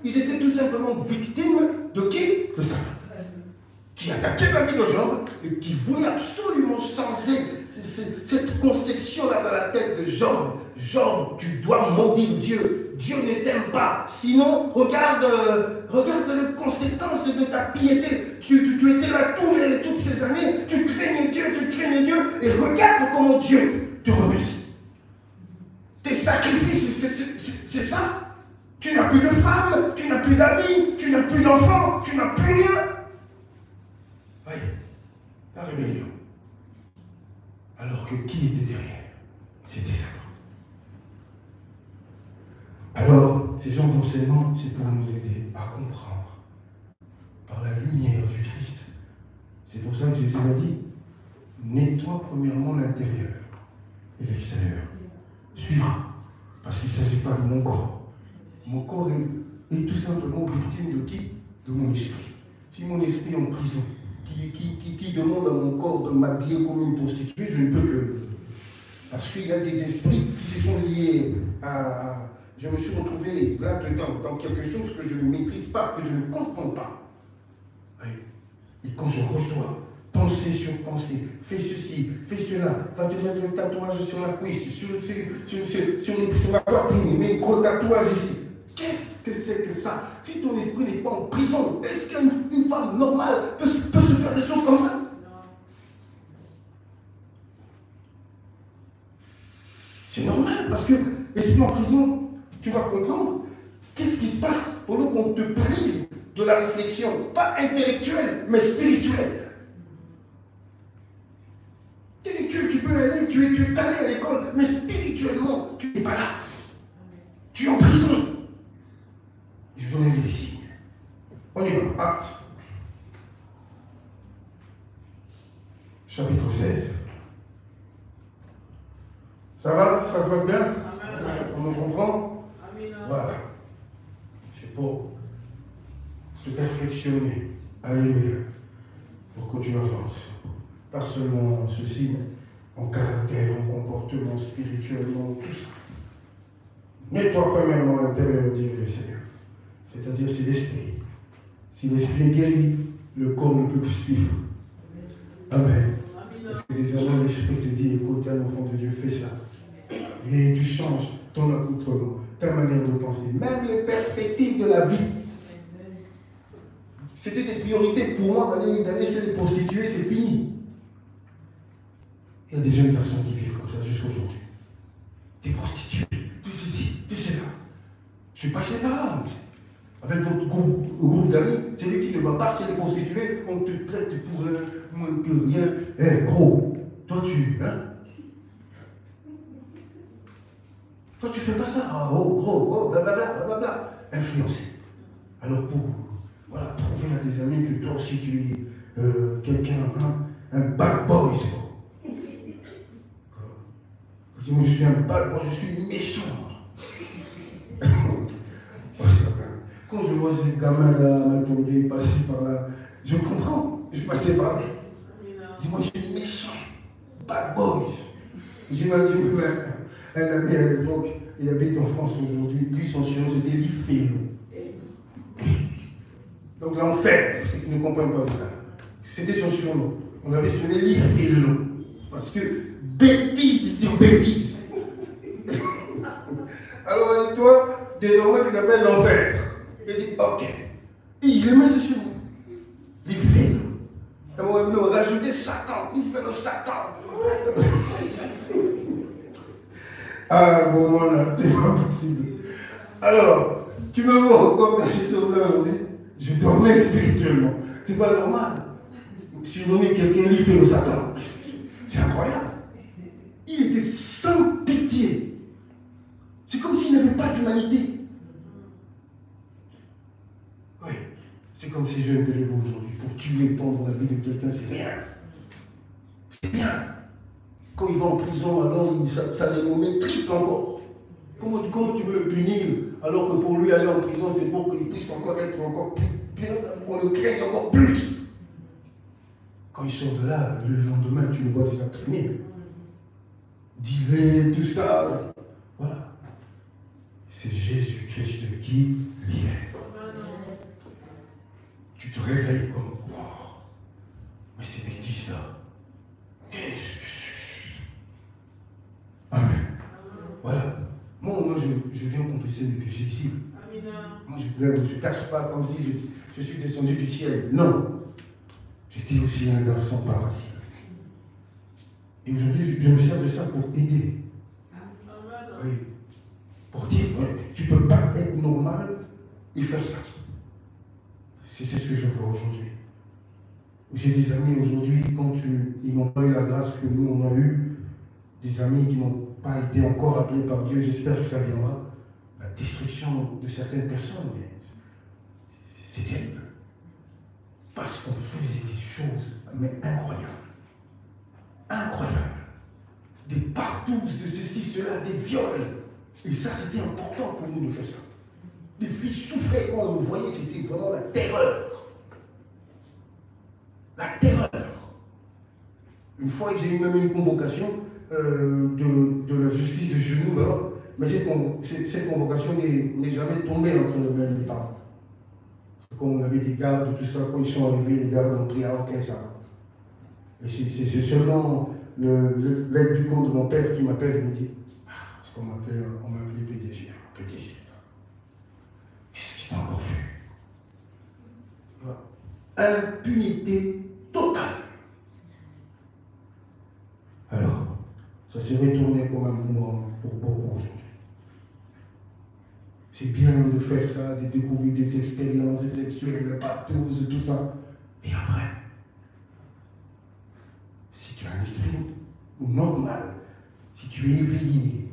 S3: qu'ils étaient tout simplement victimes de qui? De Satan, qui attaquait la vie de Job et qui voulait absolument changer cette conception-là dans la tête de Job. Job, tu dois maudire Dieu. Dieu ne t'aime pas. Sinon, regarde les conséquences de ta piété. Tu étais là toutes ces années, tu craignais Dieu, et regarde comment Dieu te remercie. Tes sacrifices, c'est ça. Tu n'as plus de femme, tu n'as plus d'amis, tu n'as plus d'enfants, tu n'as plus rien. Oui, la rébellion. Alors que qui était derrière? C'était Satan. Alors, ces genres d'enseignement, c'est pour nous aider à comprendre par la lumière du Christ. C'est pour ça que Jésus m'a dit, nettoie premièrement l'intérieur et l'extérieur. Suivant, parce qu'il ne s'agit pas de mon corps. Mon corps est tout simplement victime de qui? De mon esprit. Si mon esprit est en prison, qui demande à mon corps de m'habiller comme une prostituée, je ne peux que... Parce qu'il y a des esprits qui se sont liés à... Je me suis retrouvé là-dedans, dans quelque chose que je ne maîtrise pas, que je ne comprends pas. Oui. Et quand je reçois, pensée sur pensée, fais ceci, fais cela, va te mettre un tatouage sur la cuisse, sur la poitrine, mets un gros tatouage ici. Qu'est-ce que c'est que ça? Si ton esprit n'est pas en prison, est-ce qu'une femme normale peut se faire des choses comme ça? C'est normal, parce que l'esprit en prison, tu vas comprendre qu'est-ce qui se passe pendant qu'on te prive de la réflexion, pas intellectuelle, mais spirituelle. Intellectuelle, tu peux aller, tu es allé à l'école, mais spirituellement, tu n'es pas là. Tu es en prison. Je vais donner des signes. On y va, Actes. Chapitre 16. Ça va? Ça se passe bien?
S2: Amen.
S3: On nous comprend?
S2: Amen.
S3: Voilà. C'est pour se perfectionner. Alléluia. Pour que tu avances. Pas seulement en ceci, mais en caractère, en comportement, spirituellement, tout ça. Nettoie premièrement l'intérieur, dit le Seigneur. C'est-à-dire, c'est l'esprit. Si l'esprit est guéri, le corps ne peut que suivre. Amen. Parce que désormais, l'esprit te dit, écoute, un enfant de Dieu, fais ça. Et tu changes ton accoutrement, ta manière de penser, même les perspectives de la vie. C'était des priorités pour moi d'aller chez les prostituées, c'est fini. Il y a des jeunes personnes qui vivent comme ça jusqu'à aujourd'hui. Des prostituées, tout ceci, tout cela. Je suis passé par là. Avec votre groupe d'amis, c'est lui qui ne va pas chez les prostituées, on te traite pour moins que rien. Eh, gros, toi toi tu fais pas ça. Ah, oh, gros, oh, blablabla, blablabla. Influencé. Alors pour prouver à tes amis que toi aussi tu es quelqu'un, un bad boy. Moi je suis un bad boy, je suis méchant. Quand je vois ces gamins-là m'attendre, passer par là, je comprends. Je passais par là. Je dis, moi, je suis méchant. Bad boy. J'imagine un ami à l'époque, il habite en France aujourd'hui. Lui, son surnom, c'était l'Ifélo. Donc, l'enfer, c'est qu'ils ne comprennent pas ça. C'était son surnom. On avait sonné l'Ifélo. Parce que bêtise, c'est une bêtise. Alors, avec toi, désormais, tu t'appelles l'enfer. Il dit, ok. Et il aimait ce surnom. L'Ifélo. À un moment donné, on a rajouté Satan. L'Ifélo Satan. Ah, bon, voilà, c'est pas possible. Alors, tu me vois encore dans ces choses-là aujourd'hui? Je dormais spirituellement. C'est pas normal. Surnommer quelqu'un l'Ifélo Satan. C'est incroyable. Il était sans pitié. C'est comme s'il n'avait pas d'humanité. Oui, c'est comme ces jeunes que je vois aujourd'hui. Pour tuer, pendre la vie de quelqu'un, c'est rien. C'est bien. Quand il va en prison, alors ça les nomme triple encore. Comment tu veux le punir alors que pour lui aller en prison, c'est pour qu'il puisse encore être encore plus, qu'on le craigne encore plus. Quand il sort de là, le lendemain, tu le vois déjà traîner. Dealer, tout ça. Voilà. c'est Jésus-Christ qui libère. Tu te réveilles comme quoi? Mais ces bêtises-là. Amen. Voilà. Moi je viens confesser mes péchés ici. Moi, je ne cache pas comme si je suis descendu du ciel. Non. J'étais aussi un garçon pas facile. Et aujourd'hui, je me sers de ça pour aider. Oui. Pour dire, tu ne peux pas être normal et faire ça. C'est ce que je vois aujourd'hui. J'ai des amis aujourd'hui, quand ils n'ont pas eu la grâce que nous, on a eu, des amis qui n'ont pas été encore appelés par Dieu, j'espère que ça viendra. La destruction de certaines personnes, mais c'est terrible. Parce qu'on faisait des choses, mais incroyables. Incroyables. Des partouzes, de ceci, cela, des viols. Et ça, c'était important pour nous de faire ça. Les filles souffraient quand on nous voyait, c'était vraiment la terreur. La terreur. Une fois, j'ai eu même une convocation de la justice de genoux, là. Mais cette convocation n'est jamais tombée entre les mains des parents. Quand on avait des gardes, tout ça, quand ils sont arrivés, les gardes ont pris, ah ok, ça va. Et c'est seulement l'aide du compte de mon père qui m'appelle et me dit, parce qu'on m'appelait PDG. PDG. Qu'est-ce qu'il t'a encore fait? Voilà. Impunité totale. Alors, ça s'est retourné comme un mouvement pour beaucoup aujourd'hui. C'est bien de faire ça, de découvrir des expériences sexuelles, partout, tout ça. Et après, si tu as un esprit normal, si tu es éveillé,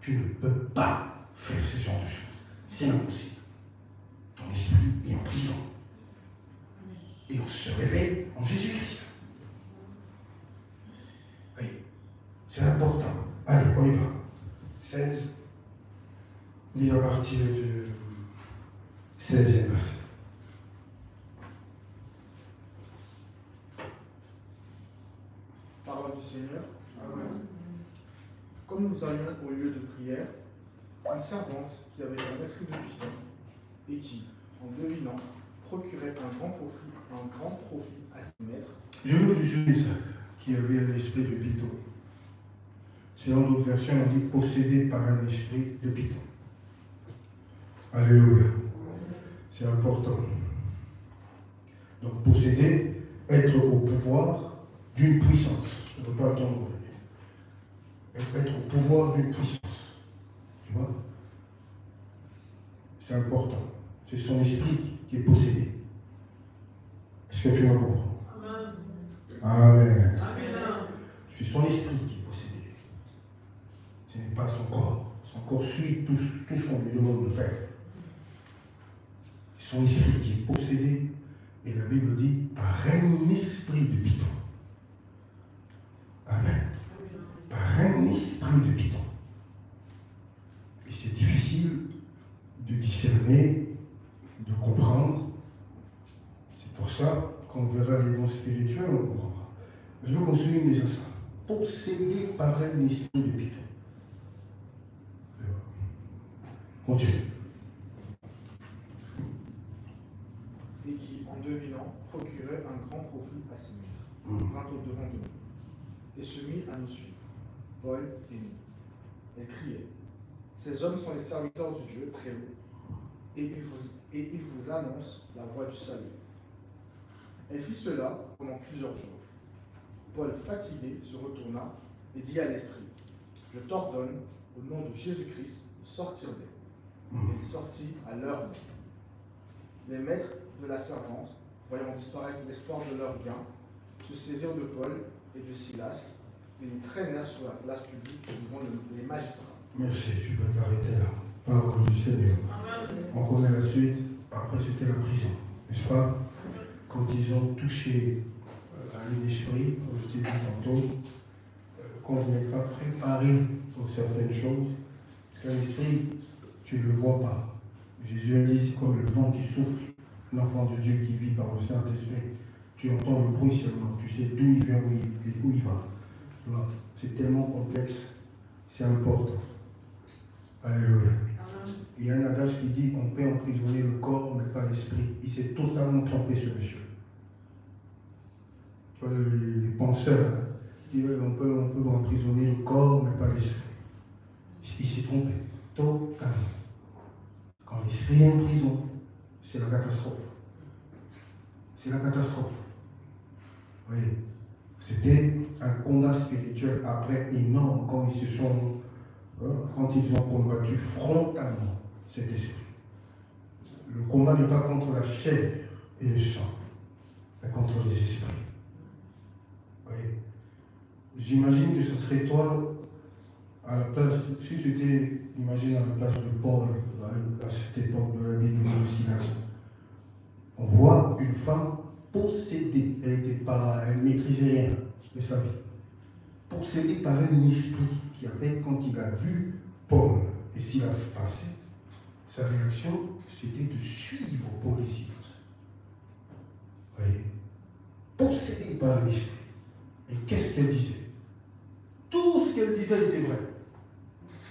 S3: tu ne peux pas faire ce genre de choses. C'est impossible. Ton esprit est en prison. Et on se réveille en Jésus-Christ. Oui, c'est important. Allez, on y va. 16. Lis à partir du 16e verset.
S2: Parole du Seigneur. Amen. Comme nous allions au lieu de prière, une servante qui avait un esprit de python et qui, en devinant, procurait un grand profit à ses maîtres.
S3: Je veux juger ça, qui avait un esprit de python. Selon d'autres versions, on dit possédé par un esprit de python. Alléluia. C'est important. Donc, posséder, être au pouvoir d'une puissance. Je ne peux pas attendre. Être au pouvoir d'une puissance. Tu vois? C'est important. C'est son esprit qui est possédé. Est-ce que tu me comprends? Amen. Amen. C'est son esprit qui est possédé. Ce n'est pas son corps. Son corps suit tout ce qu'on lui demande de faire. Son esprit qui est possédé, et la Bible dit, par un esprit de python. Amen. Par un esprit de python. Et c'est difficile de discerner, de comprendre. C'est pour ça qu'on verra les dons spirituels, on comprendra. Je veux qu'on souligne déjà ça. Possédé par un esprit de python. Continue.
S2: Et qui, en devinant, procurait un grand profit à ses maîtres, vint au devant de nous, et se mit à nous suivre, Paul et nous. Elle criait, ces hommes sont les serviteurs du Dieu très haut, et ils vous annoncent la voie du salut. Elle fit cela pendant plusieurs jours. Paul, fatigué, se retourna et dit à l'esprit, je t'ordonne, au nom de Jésus-Christ, de sortir d'elle. Et il sortit à l'heure même. Les maîtres de la servante, voyant disparaître l'espoir de leur gain, se saisirent de Paul et de Silas et les traînèrent sur la place publique devant les magistrats.
S3: Merci, tu peux t'arrêter là. Parole du Seigneur. On connaît la suite. Après, c'était la prison. N'est-ce pas? Quand ils ont touché à l'esprit, comme je t'ai dit tantôt, qu'on n'est pas préparé pour certaines choses, parce qu'un esprit, tu ne le vois pas. Jésus a dit, c'est comme le vent qui souffle, l'enfant de Dieu qui vit par le Saint-Esprit. Tu entends le bruit seulement, tu sais d'où il vient, où il va. C'est tellement complexe, c'est important. Alléluia. Il y a un adage qui dit on peut emprisonner le corps, mais pas l'esprit. Il s'est totalement trompé, ce monsieur. Tu vois, les penseurs, hein, qui disent on peut emprisonner le corps, mais pas l'esprit. Il s'est trompé, totalement. Quand l'esprit est en prison, c'est la catastrophe. C'est la catastrophe. Oui. C'était un combat spirituel après énorme quand ils ont combattu frontalement cet esprit. Le combat n'est pas contre la chair et le sang, mais contre les esprits. Oui. J'imagine que ce serait toi, à la place, si tu étais, imagine à la place de Paul, à cette époque de la Bible de Silas, on voit une femme possédée, elle ne maîtrisait rien de sa vie, possédée par un esprit qui avait, quand il a vu Paul et Silas passer, sa réaction, c'était de suivre Paul et Silas. Oui. Possédée par un esprit. Et qu'est-ce qu'elle disait? Tout ce qu'elle disait était vrai.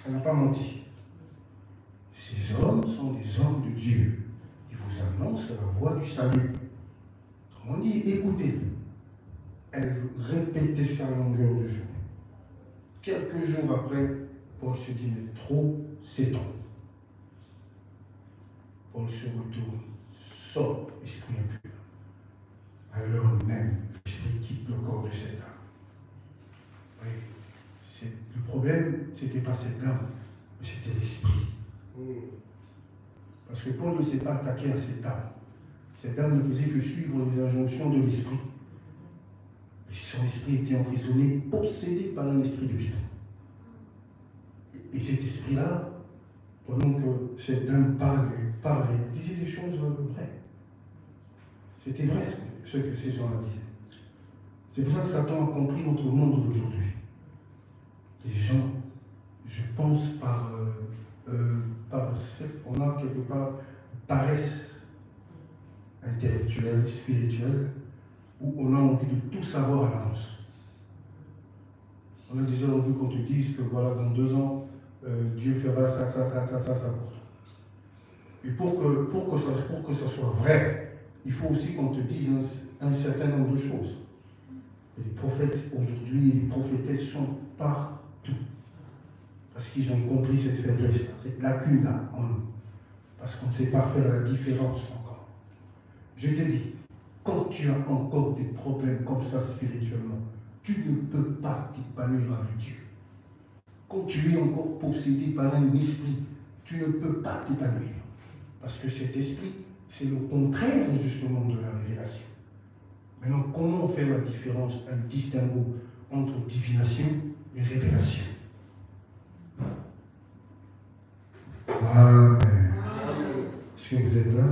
S3: Elle n'a pas menti. Ces hommes sont des hommes de Dieu. Ils vous annoncent la voie du salut. On dit, écoutez, elle répétait ça à longueur de journée. Quelques jours après, Paul se dit, mais trop, c'est trop. Paul se retourne, sort, esprit impur. Alors même, l'esprit quitte le corps de cette âme. Oui. Le problème, ce n'était pas cette âme, mais c'était l'esprit. Parce que Paul ne s'est pas attaqué à cette âme. Cette âme ne faisait que suivre les injonctions de l'esprit. Et son esprit était emprisonné, possédé par un esprit de Python. Et cet esprit-là, pendant que cette dame parlait, disait des choses vraies. C'était vrai ce que ces gens-là disaient. C'est pour ça que Satan a compris notre monde d'aujourd'hui. Les gens, je pense, on a quelque part paresse intellectuelle, spirituelle, où on a envie de tout savoir à l'avance. On a déjà envie qu'on te dise que voilà, dans 2 ans, Dieu fera ça pour toi. Et pour que ça soit vrai, il faut aussi qu'on te dise un certain nombre de choses. Et les prophètes aujourd'hui, les prophétesses sont partout. Parce qu'ils ont compris cette faiblesse-là, cette lacune-là en nous. Parce qu'on ne sait pas faire la différence encore. Je te dis, quand tu as encore des problèmes comme ça spirituellement, tu ne peux pas t'épanouir avec Dieu. Quand tu es encore possédé par un esprit, tu ne peux pas t'épanouir. Parce que cet esprit, c'est le contraire justement de la révélation. Maintenant, comment faire la différence, un distinguo entre divination et révélation? Amen. Est-ce que vous êtes là?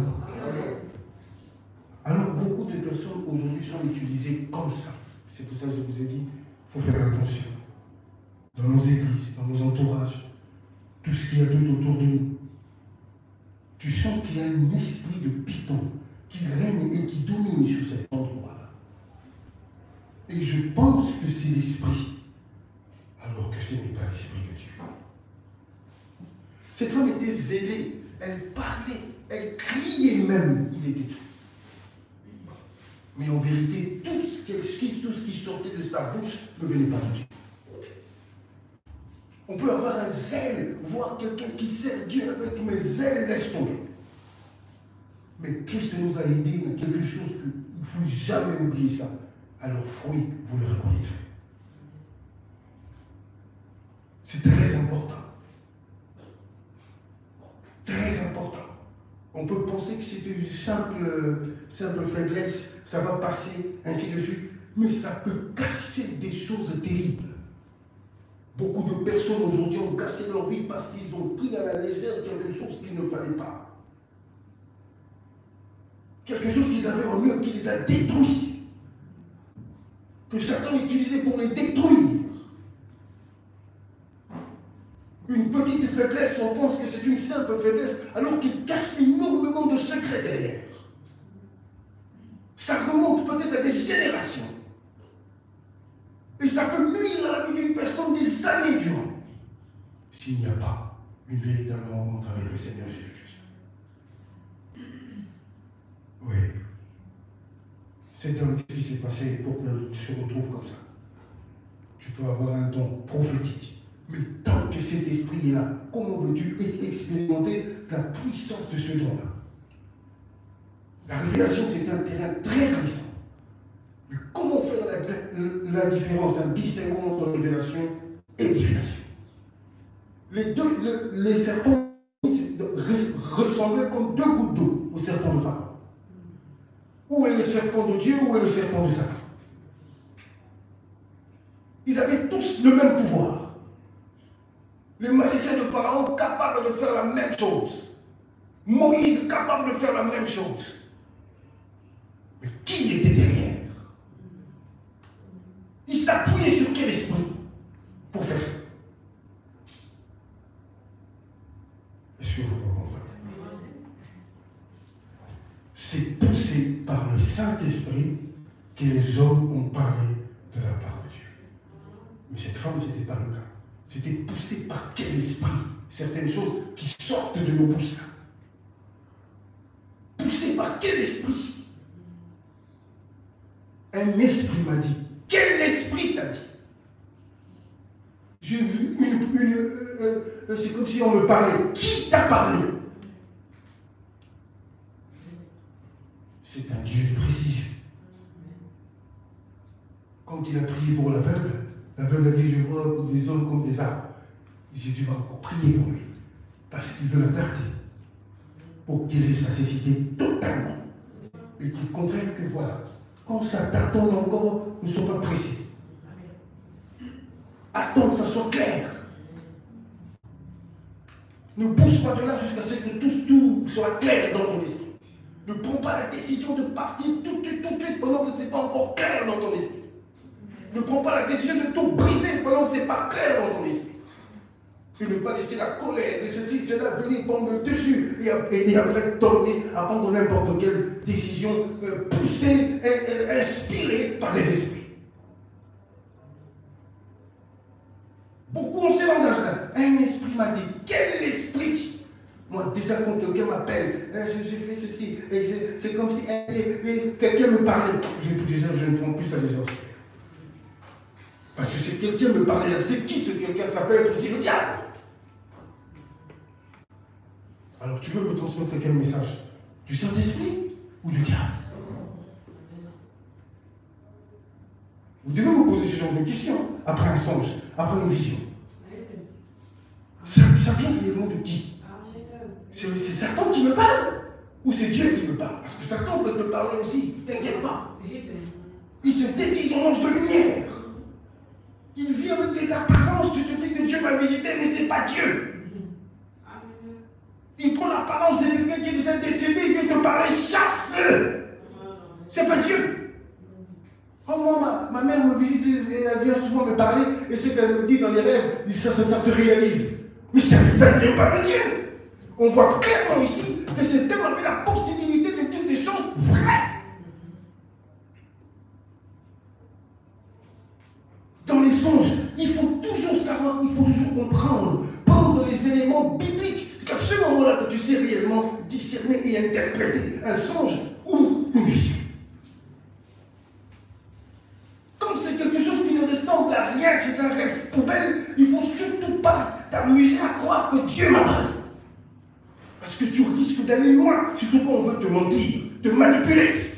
S3: Alors, beaucoup de personnes aujourd'hui sont utilisées comme ça. C'est pour ça que je vous ai dit, il faut faire attention. Dans nos églises, dans nos entourages, tout ce qu'il y a tout autour de nous. Tu sens qu'il y a un esprit de Python qui règne et qui domine sur cet endroit-là. Et je pense que c'est l'esprit, alors que ce n'est pas l'esprit de Dieu. Cette femme était zélée, elle parlait, elle criait même, il était tout. Mais en vérité, tout ce qui sortait de sa bouche ne venait pas de Dieu. On peut avoir un zèle, voir quelqu'un qui sert Dieu avec mes zèles, laisse tomber. Mais Christ nous a aidés dans quelque chose qu'il ne faut jamais oublier ça. Alors, fruit, vous le reconnaîtrez. C'est très important. Très important. On peut penser que c'est une simple faiblesse, ça va passer, ainsi de suite, mais ça peut cacher des choses terribles. Beaucoup de personnes aujourd'hui ont cassé leur vie parce qu'ils ont pris à la légère quelque chose qu'il ne fallait pas. Quelque chose qu'ils avaient en eux qui les a détruits. Que Satan utilisait pour les détruire. Une petite faiblesse, on pense que c'est une simple faiblesse, alors qu'il cache énormément de secrets derrière. Ça remonte peut-être à des générations. Et ça peut nuire à la vie d'une personne des années durant. S'il n'y a pas une véritable rencontre avec le Seigneur Jésus-Christ. Oui. C'est un ce qui s'est passé pour que tu te retrouves comme ça. Tu peux avoir un don prophétique. Mais tant que cet esprit est là, comment veux-tu expérimenter la puissance de ce don-là? La révélation, c'est un terrain très puissant. Mais comment faire la différence, un distinguo entre révélation et édification? Les serpents ressemblaient comme deux gouttes d'eau au serpent de Pharaon. Où est le serpent de Dieu, où est le serpent de Satan? Ils avaient tous le même pouvoir. Les magiciens de Pharaon capables de faire la même chose. Moïse capable de faire la même chose. Mais qui était derrière? Il s'appuyait sur quel esprit pour faire ça? Est-ce que vous comprenez? C'est poussé par le Saint-Esprit que les hommes ont parlé de la part de Dieu. Mais cette femme, ce n'était pas le cas. C'était poussé par quel esprit? Certaines choses qui sortent de nos bouches là. Poussé par quel esprit? Un esprit m'a dit. Quel esprit t'a dit? J'ai vu c'est comme si on me parlait. Qui t'a parlé? C'est un Dieu de précision. Quand il a prié pour l'aveugle a dit, je vois des hommes comme des arbres. Jésus va encore prier pour lui. Parce qu'il veut la clarté. Pour guérir sa cécité totalement. Et qu'il comprenne que voilà, quand ça t'attend encore, ne sois pas pressé. Attends que ça soit clair. Ne bouge pas de là jusqu'à ce que tout soit clair dans ton esprit. Ne prends pas la décision de partir tout de suite pendant que ce n'est pas encore clair dans ton esprit. Ne prends pas la décision de tout briser pendant que ce n'est pas clair dans ton esprit. Et ne pas laisser la colère, de ceci, cela venir prendre le dessus et après tourner à prendre n'importe quelle décision poussée, inspirée par des esprits. Beaucoup on se engage là. Un esprit m'a dit, quel esprit? Moi déjà quand quelqu'un m'appelle, j'ai fait ceci, et c'est comme si quelqu'un me parlait. Je ne prends plus ça déjà au sérieux. Parce que si quelqu'un me parlait, c'est qui ce quelqu'un? Ça peut être aussi le diable. Alors tu veux me transmettre quel message? Du Saint-Esprit ou du diable? Vous devez vous poser ce genre de questions après un songe, après une vision. Ça vient réellement de qui? C'est Satan qui me parle? Ou c'est Dieu qui me parle? Parce que Satan peut te parler aussi, t'inquiète pas. Il se déguise en ange de lumière. Il vit avec des apparences, tu te dis que Dieu m'a visité, mais ce n'est pas Dieu. Il prend l'apparence de quelqu'un qui est déjà décédé, il vient te parler, chasse-le. C'est pas Dieu. Oh, moi, ma mère me visite, elle vient souvent me parler, et ce qu'elle me dit dans les rêves, ça se réalise. Mais ça ne vient pas de Dieu. On voit clairement ici que cet homme avait la possibilité de dire des choses vraies. Dans les songes, il faut toujours savoir, il faut toujours comprendre, prendre les éléments bibliques. C'est à ce moment-là que tu sais réellement discerner et interpréter un songe ou une vision. Quand c'est quelque chose qui ne ressemble à rien, c'est un rêve poubelle, il ne faut surtout pas t'amuser à croire que Dieu m'a parlé. Parce que tu risques d'aller loin, surtout quand on veut te mentir, te manipuler.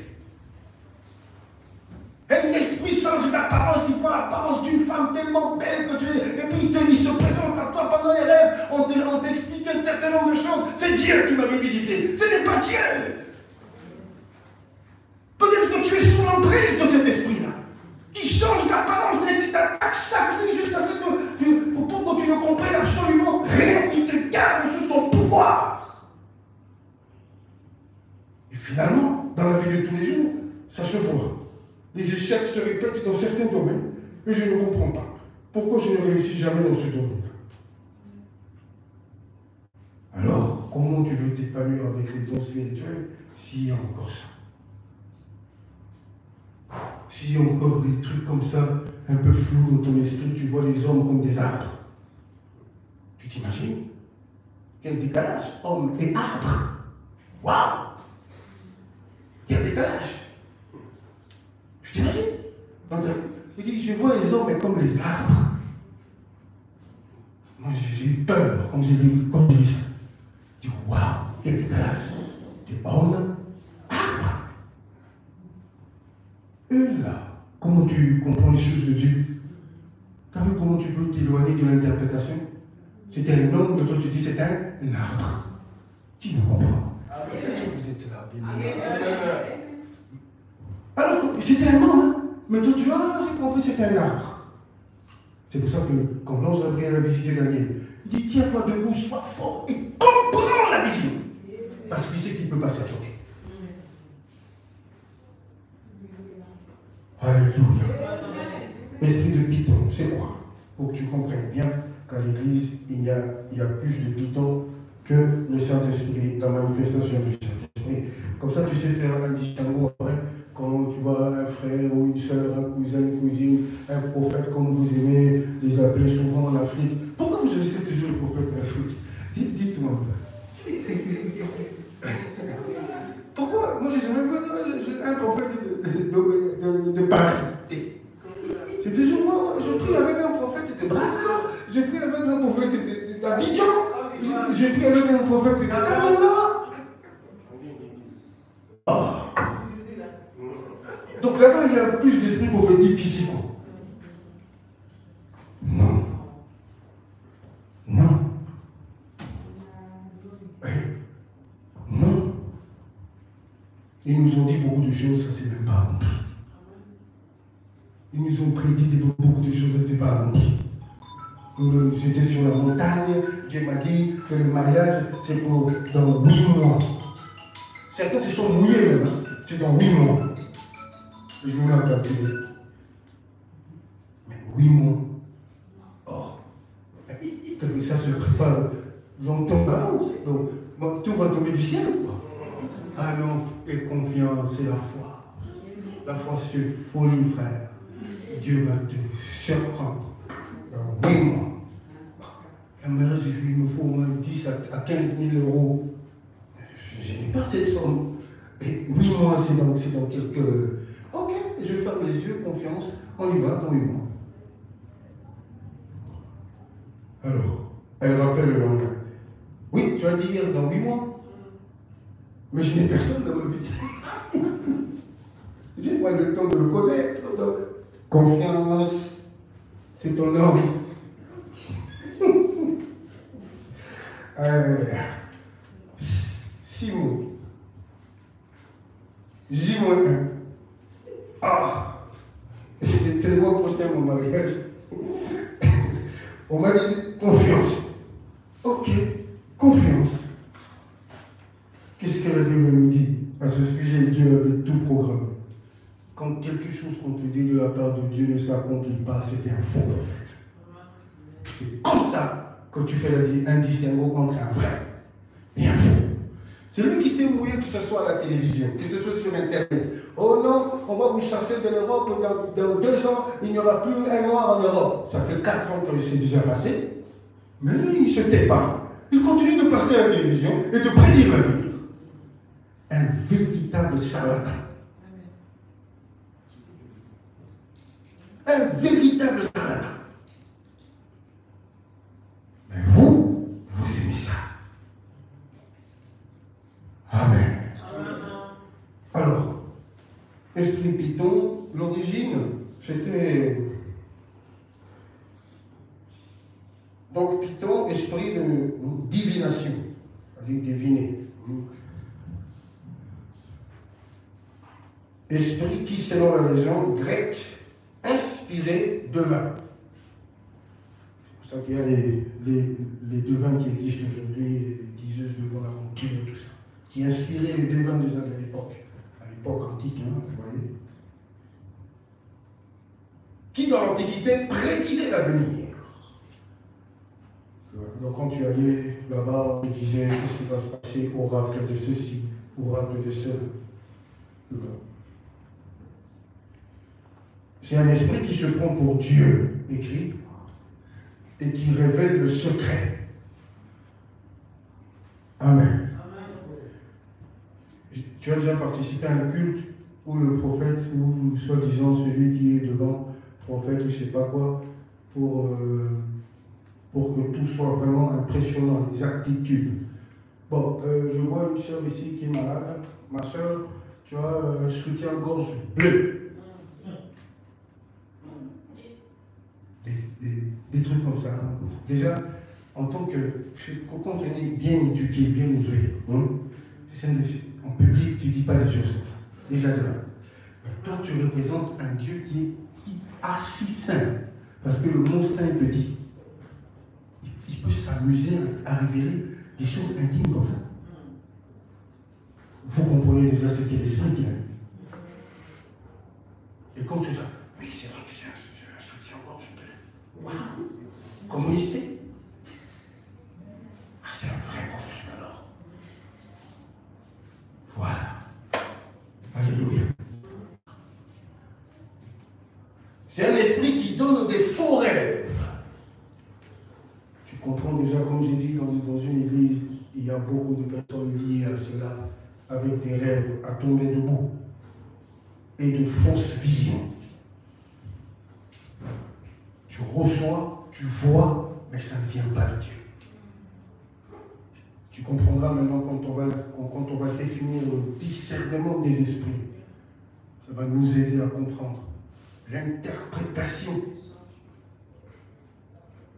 S3: Un esprit change d'apparence, il prend l'apparence d'une femme tellement belle que tu es, et puis il se présente à toi pendant les rêves, on t'explique un certain nombre de choses. C'est Dieu qui m'avait visité, ce n'est pas Dieu. Peut-être que tu es sous l'emprise de cet esprit-là, qui change d'apparence et qui t'attaque chaque nuit jusqu'à ce que, pour que tu ne comprennes absolument rien, il te garde sous son pouvoir. Et finalement, dans la vie de tous les jours, ça se voit. Les échecs se répètent dans certains domaines et je ne comprends pas. Pourquoi je ne réussis jamais dans ce domaine-là? Alors, comment tu veux t'épanouir avec les dons spirituels s'il y a encore ça? S'il y a encore des trucs comme ça, un peu flous dans ton esprit, tu vois les hommes comme des arbres. Tu t'imagines? quel décalage, homme et arbre. Waouh! Quel décalage! Tu t'imagines? Il dit, je vois les hommes comme les arbres. Moi, j'ai eu peur quand j'ai lu ça. Je dis, waouh, quel décalage! Des hommes, arbres. Et là, comment tu comprends les choses de Dieu? Tu as vu comment tu peux t'éloigner de l'interprétation? C'était un homme, mais toi tu dis c'est un arbre. Qui ne comprend? Est-ce que vous êtes là, bien aimé? Alors que c'était un homme, hein? Mais toi tu vois, j'ai compris que c'était un arbre. C'est pour ça que quand l'ange Gabriel a visité Daniel, il dit tiens-toi debout, sois fort et comprends la vision. Parce qu'il sait qu'il ne peut pas s'y attendre. Alléluia. Esprit de Python, c'est quoi? Pour que tu comprennes bien qu'à l'église, il y a plus de Python que le Saint-Esprit, la manifestation du Saint-Esprit. Comme ça, tu sais faire un distinguo après, quand tu vois un frère ou une soeur, un cousin, une cousine, un prophète, comme vous aimez les appeler souvent en Afrique. Pourquoi vous choisissez toujours le prophète d'Afrique? Dites-moi. Pourquoi? Moi, j'ai jamais vu un prophète de Paris. C'est toujours moi, je prie avec un prophète de Brazza, je prie avec un prophète d'Abidjan, je prie avec un prophète de Kamana. Oh. Donc là-bas, il y a plus d'esprit prophétique qu'ici. Non. Non. Non. Ils nous ont dit beaucoup de choses, ça ne s'est même pas compris. Ils nous ont prédit beaucoup de choses, ça ne s'est pas compris. J'étais sur la montagne, Dieu m'a dit que le mariage, c'est pour dans 8 mois. Certains se sont mouillés même, hein? C'est dans 8 mois. Et je me mets à calculer. Mais 8 mois. Oh. Ça se prépare longtemps d'avance. Donc, bon, tout va tomber du ciel, quoi. Ah non, et confiance, c'est la foi. La foi, c'est une folie, frère. Dieu va te surprendre. Dans 8 mois. Un mariage, il nous faut au moins 10 à 15 000 euros. Je n'ai pas cette somme. Et 8 mois, c'est dans quelques... Ok, je ferme les yeux, confiance, on y va dans 8 mois. Alors, elle rappelle le lendemain. Oui, tu as dit hier dans 8 mois. Mais je n'ai personne dans ma vie. J'ai pas le temps de le connaître. Confiance, c'est ton homme. 6 mots. J-1. Ah! C'est le mois prochain, mon mariage. On m'a dit confiance. Ok, confiance. Qu'est-ce que la Bible nous dit à ce sujet? Dieu avait tout programmé. Quand quelque chose qu'on te dit de la part de Dieu ne s'accomplit pas, c'est un faux prophète. C'est comme ça que tu fais un distinguo entre un vrai et un faux. C'est lui qui s'est mouillé, que ce soit à la télévision, que ce soit sur Internet. Oh non, on va vous chasser de l'Europe, dans 2 ans, il n'y aura plus un noir en Europe. Ça fait 4 ans que c'est déjà passé. Mais lui, il ne se tait pas. Il continue de passer à la télévision et de prédire l'avenir. Un véritable charlatan. Un véritable charlatan. Mais vous aimez ça. Amen. Alors, esprit Python, l'origine, c'était... Donc Python, esprit de divination, c'est-à-dire deviner. Esprit qui, selon la légende grecque, inspiré de vin. C'est pour ça qu'il y a les devins qui existent aujourd'hui, les diseuses de bonne aventure, tout ça, qui inspiraient les devins des gens de l'époque, à l'époque antique, hein, vous voyez, qui dans l'Antiquité prédisaient l'avenir. Donc quand tu allais là-bas, on te disait qu'est-ce qui va se passer, oracle de ceci, oracle de cela. C'est un esprit qui se prend pour Dieu, écrit, et qui révèle le secret. Amen. Tu as déjà participé à un culte où le prophète, ou soi-disant celui qui est devant, prophète ou je ne sais pas quoi, pour que tout soit vraiment impressionnant, des aptitudes. Bon, je vois une soeur ici qui est malade. Ma soeur, tu as un soutien-gorge bleu. Des trucs comme ça. Déjà, en tant que. Quand on est bien éduqué, bien élevé, en public, tu ne dis pas des choses comme ça. Déjà de là. Toi, tu représentes un Dieu qui est archi saint. Parce que le mot saint te dit. Il peut s'amuser à révéler des choses intimes comme ça. Vous comprenez déjà ce qu'est l'esprit qu'il a mis. Et quand tu dis, oui, c'est vrai que j'ai un soutien-gorge bleu. Waouh! Comment il sait? Ah, c'est un vrai prophète alors. Voilà. Alléluia. C'est un esprit qui donne des faux rêves. Tu comprends déjà, comme j'ai dit, dans une église, il y a beaucoup de personnes liées à cela, avec des rêves à tomber debout et de fausses visions. Tu reçois, tu vois, mais ça ne vient pas de Dieu. Tu comprendras maintenant quand on va définir le discernement des esprits. Ça va nous aider à comprendre. L'interprétation,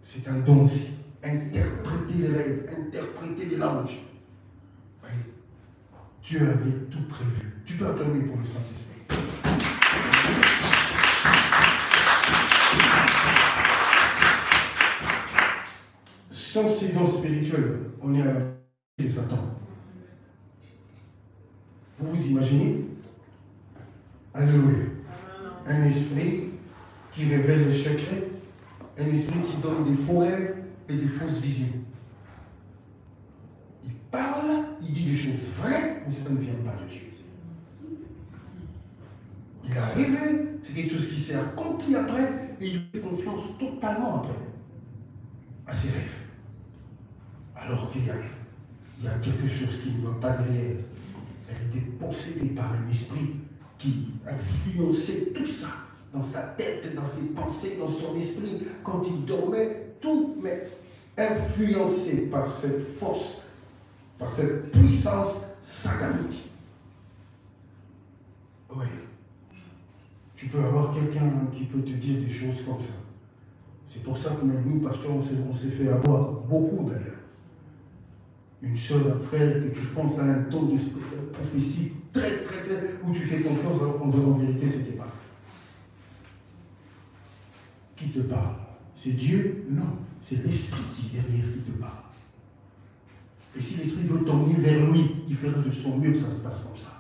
S3: c'est un don aussi. Interpréter les rêves, interpréter les langues. Oui. Dieu avait tout prévu. Tu peux acclamer pour le Saint-Esprit. Sans ces dons spirituels, on est à la de Satan. Vous vous imaginez? Alléluia. Un esprit qui révèle le secret, un esprit qui donne des faux rêves et des fausses visions. Il parle, il dit des choses vraies, mais ça ne vient pas de Dieu. Il a rêvé, c'est quelque chose qui s'est accompli après, et il fait confiance totalement après à ses rêves. Alors qu'il y a quelque chose qui ne va pas derrière. Elle était possédée par un esprit qui influençait tout ça dans sa tête, dans ses pensées, dans son esprit. Quand il dormait, tout, mais influencé par cette force, par cette puissance satanique. Oui. Tu peux avoir quelqu'un qui peut te dire des choses comme ça. C'est pour ça que même nous, pasteurs, on s'est fait avoir, beaucoup d'ailleurs. Une soeur, un frère, que tu penses à un ton de prophétie très, où tu fais confiance alors qu'en vérité, ce n'était pas. Qui te parle? C'est Dieu? Non. C'est l'Esprit qui est derrière qui te parle. Et si l'Esprit veut t'emmener vers lui, il fera de son mieux que ça se passe comme ça.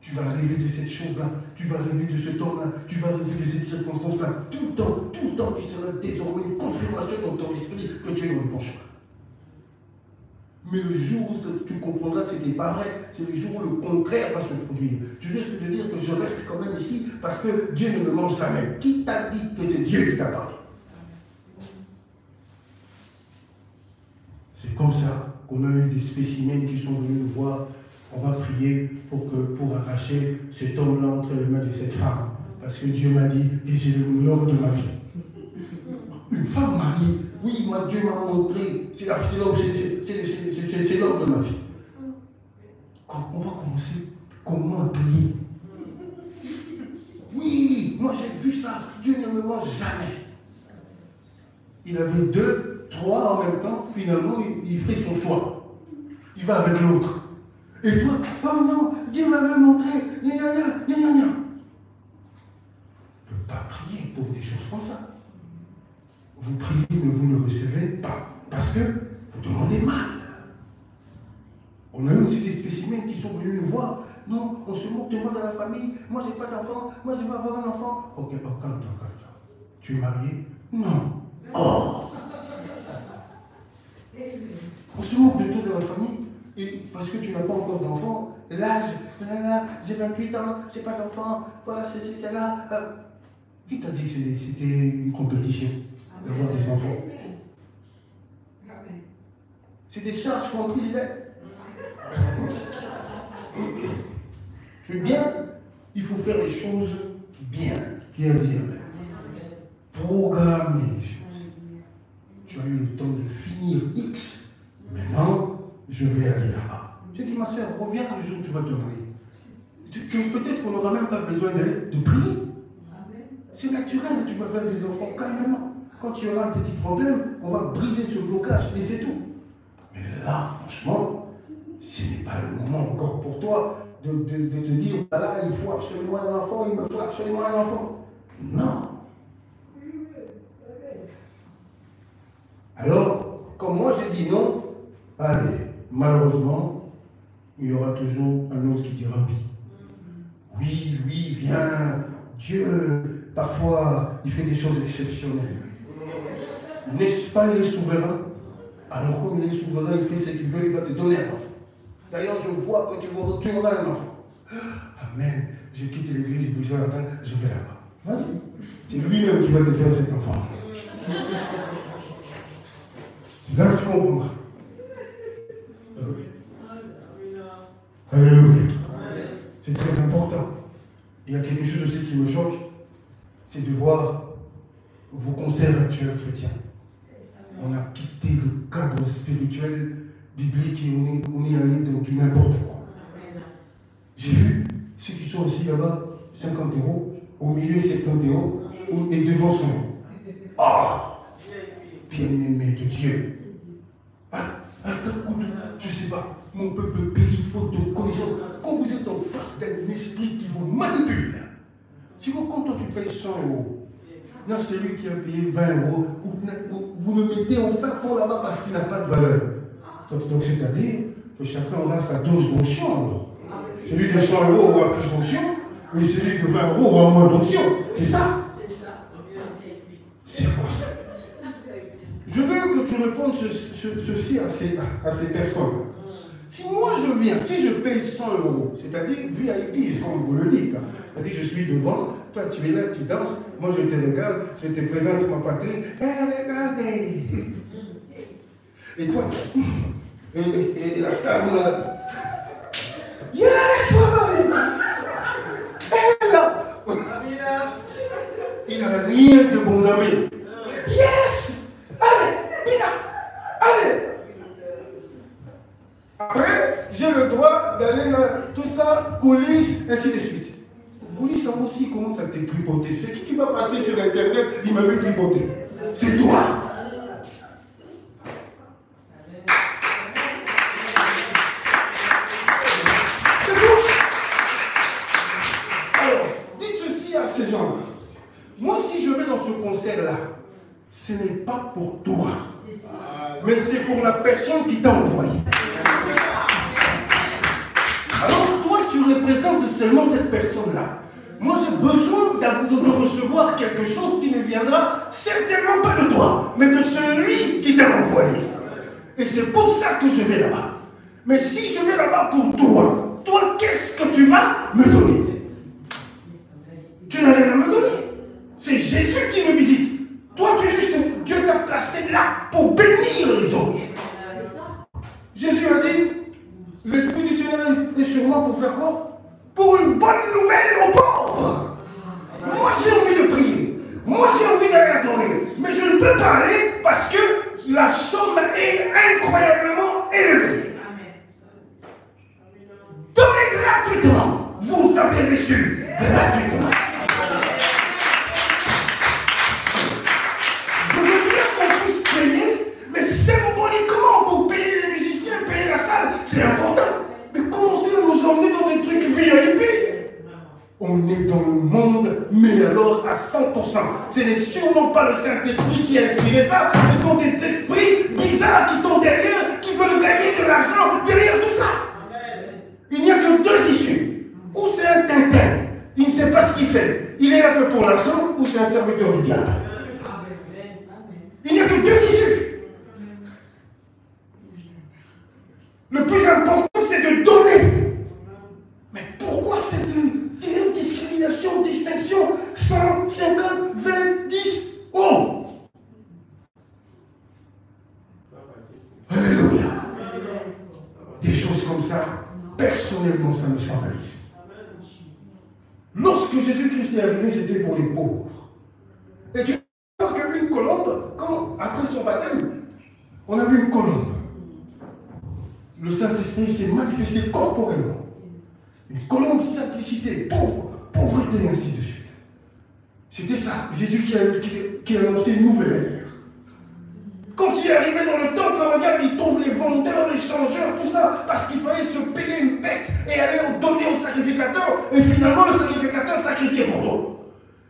S3: Tu vas rêver de cette chose-là, tu vas rêver de ce temps-là, tu vas rêver de cette circonstance-là. Tout le temps, il sera désormais une confirmation dans ton esprit que tu es dans le bon chemin. Mais le jour où tu comprendras que ce n'était pas vrai, c'est le jour où le contraire va se produire. Tu risques de dire que je reste quand même ici parce que Dieu ne me mange jamais. Qui t'a dit que c'est Dieu qui t'a parlé? C'est comme ça qu'on a eu des spécimens qui sont venus nous voir. On va prier pour arracher cet homme-là entre les mains de cette femme. Parce que Dieu m'a dit que c'est l'homme de ma vie. Une femme mariée, oui, moi Dieu m'a montré, c'est l'homme de ma vie. Quand on va commencer, comment prier? Oui, moi j'ai vu ça, Dieu ne me mange jamais. Il avait 2, 3 en même temps, finalement il fait son choix. Il va avec l'autre. Et toi, oh non, Dieu m'avait montré, gna gna gna. On ne peut pas prier pour des choses comme ça. Vous priez, mais vous ne recevez pas. Parce que vous demandez mal. On a eu aussi des spécimens qui sont venus nous voir. Non, on se moque de moi dans la famille. Moi, je n'ai pas d'enfant. Moi, je vais avoir un enfant. Ok, calme-toi. Tu es marié? Non. Oh! On se moque de toi dans la famille. Et parce que tu n'as pas encore d'enfant, l'âge, j'ai 28 ans, j'ai pas d'enfant, voilà, c'est là. Qui t'a dit que c'était une compétition d'avoir des enfants? C'est des charges contre Israël. Tu es bien? Il faut faire les choses bien. Qui a dit amen? Programmer les choses. Tu as eu le temps de finir X. Maintenant, je vais aller là-bas. J'ai dit, ma soeur, reviens le jour où tu vas te marier. Peut-être qu'on n'aura même pas besoin de prier. C'est naturel, tu vas faire des enfants calmement. Quand tu auras un petit problème, on va briser ce blocage et c'est tout. Mais là, franchement, ce n'est pas le moment encore pour toi de te dire, voilà, il faut absolument un enfant, il me faut absolument un enfant. Non. Alors, comme moi j'ai dit non, allez, malheureusement, il y aura toujours un autre qui dira oui. Oui, oui, viens, Dieu, parfois, il fait des choses exceptionnelles. N'est-ce pas, il est souverain? Alors, comme il est souverain, il fait ce qu'il veut, il va te donner un enfant. D'ailleurs, je vois que tu auras un enfant. Amen. Je quitte l'église, bouger la table, je vais là-bas. Vas-y. C'est lui-même qui va te faire cet enfant. C'est là que tu comprendras. Alléluia. C'est très important. Il y a quelque chose aussi qui me choque, c'est de voir vos concerts actuels chrétiens. On a quitté le cadre spirituel, biblique et on est allé dans du n'importe quoi. J'ai vu ceux qui sont aussi là-bas, 50 €, au milieu 70 € et devant 100 €. Ah, bien-aimé de Dieu. Je ne sais pas, mon peuple périt faute de connaissance. Quand vous êtes en face d'un esprit qui vous manipule, si vous, quand toi tu payes 100 €, non, c'est lui qui a payé 20 €, vous le mettez au fin fond là-bas parce qu'il n'a pas de valeur. Donc c'est-à-dire que chacun aura sa dose d'onction. Celui de 100 € aura plus d'onction, et celui de 20 € aura moins d'onction. C'est ça. C'est pour ça. Je veux que tu répondes ceci à ces personnes. Si moi je viens, si je paye 100 €, c'est-à-dire VIP, comme vous le dites, c'est-à-dire je suis devant, toi tu es là, tu danses, moi je te regarde, je te présente ma patrie, regardez. Et toi, et la star, yes, et là, il n'a rien de bons amis. Yes, allez. Après, j'ai le droit d'aller dans tout ça, coulisses, ainsi de suite. Coulisses, ça aussi commence à te tripoter. C'est qui va passer sur Internet, il m'avait tripoté. C'est toi. C'est tout. Alors, dites ceci à ces gens-là. Moi, si je vais dans ce concert-là, ce n'est pas pour toi, mais c'est pour la personne qui t'a envoyé. Alors toi, tu représentes seulement cette personne-là. Moi, j'ai besoin de recevoir quelque chose qui ne viendra certainement pas de toi, mais de celui qui t'a envoyé. Et c'est pour ça que je vais là-bas. Mais si je vais là-bas pour toi, qu'est-ce que tu vas me donner? Tu n'as rien à me donner. C'est Jésus qui me visite. Toi, Dieu t'a placé là pour bénir les autres. Jésus a dit, l'Esprit du Seigneur est sur moi pour faire quoi? Pour une bonne nouvelle aux pauvres. Moi, j'ai envie de prier. Moi, j'ai envie d'aller adorer. Mais je ne peux pas aller parce que la somme est incroyablement élevée. Donnez gratuitement. Vous avez reçu gratuitement. Je veux bien qu'on puisse payer, mais symboliquement, pour payer les musiciens, payer la salle, c'est important. Mais commencez à nous emmener dans des trucs VIP. On est dans le monde, mais alors à 100%. Ce n'est sûrement pas le Saint-Esprit qui a inspiré ça. Ce sont des esprits bizarres qui sont derrière, qui veulent gagner de l'argent derrière tout ça. Il n'y a que deux issues. Ou c'est un Tintin, il ne sait pas ce qu'il fait. Il est là que pour l'argent, ou c'est un serviteur du diable. Il n'y a que deux issues. Le plus important, c'est de donner. Mais pourquoi cette discrimination, distinction 100, 50, 20, 10 Oh Alléluia. personnellement, ça me scandalise. Lorsque Jésus-Christ est arrivé, c'était pour les pauvres. Et tu vois qu'une colombe, quand, après son baptême, on a vu une colombe. Le Saint-Esprit s'est manifesté corporellement. Une colombe, simplicité, pauvreté, ainsi de suite. C'était ça, Jésus qui a annoncé une nouvelle ère. Quand il est arrivé dans le temple, regarde, il trouve les vendeurs, les changeurs, tout ça, parce qu'il fallait se payer une bête et aller donner au sacrificateur, et finalement le sacrificateur sacrifiait pour toi.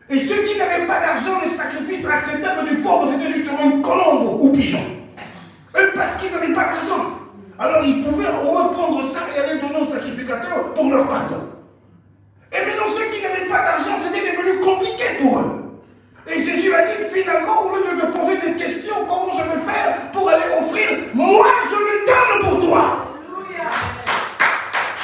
S3: Et ceux qui n'avaient pas d'argent, les sacrifices acceptables du pauvre, c'était justement une colombe ou pigeon. Eux, parce qu'ils n'avaient pas d'argent. Alors ils pouvaient au moins prendre ça et aller donner au sacrificateur pour leur pardon. Et maintenant, ceux qui n'avaient pas d'argent, c'était devenu compliqué pour eux. Et Jésus a dit finalement, au lieu de te poser des questions, comment je vais faire pour aller offrir, moi je me donne pour toi.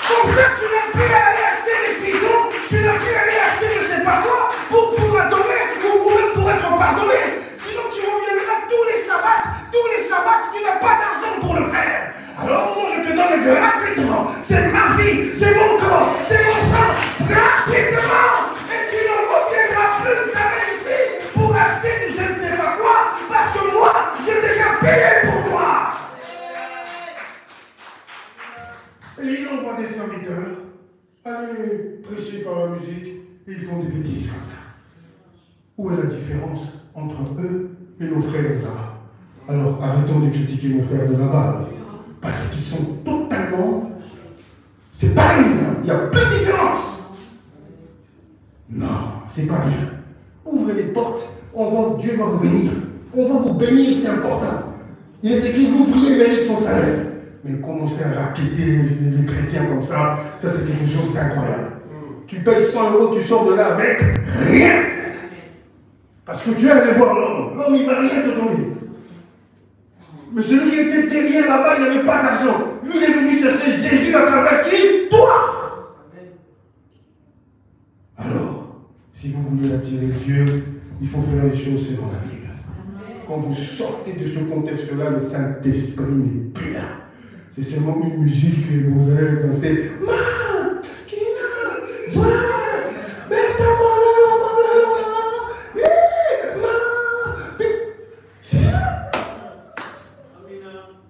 S3: Comme ça, tu n'as plus à aller acheter des pigeons, tu n'as plus à aller acheter je ne sais pas quoi, pour adorer ou même pour être pardonné. Sinon, tu reviendras tous les sabbats, tu n'as pas d'argent pour le faire. Alors moi, je te donne gratuitement. C'est ma vie, c'est mon corps, c'est mon sang, gratuitement. Et tu ne reviendras plus jamais ici pour acheter du je ne sais pas quoi, parce que moi, j'ai déjà payé pour toi. Et il envoie des serviteurs aller prêcher par la musique et ils font des bêtises comme ça. Où est la différence entre eux et nos frères de là-bas? Alors arrêtons de critiquer nos frères de là-bas. Parce qu'ils sont totalement... C'est pas rien, il n'y a plus de différence. Non, c'est pas bien. Ouvrez les portes, Dieu va vous bénir. On va vous bénir, c'est important. Il est écrit, l'ouvrier mérite son salaire. Mais commencer à raqueter les chrétiens comme ça c'est quelque chose d'incroyable. Tu payes 100 €, tu sors de là avec rien. Parce que tu es allé voir l'homme. L'homme, il ne va rien te donner. Mais celui qui était derrière là-bas, il n'avait pas d'argent. Lui, il est venu chercher Jésus à travers qui? Toi. Alors, si vous voulez attirer Dieu, il faut faire les choses selon la Bible. Quand vous sortez de ce contexte-là, le Saint-Esprit n'est plus là. C'est seulement une musique que vous allez danser. C'est ça.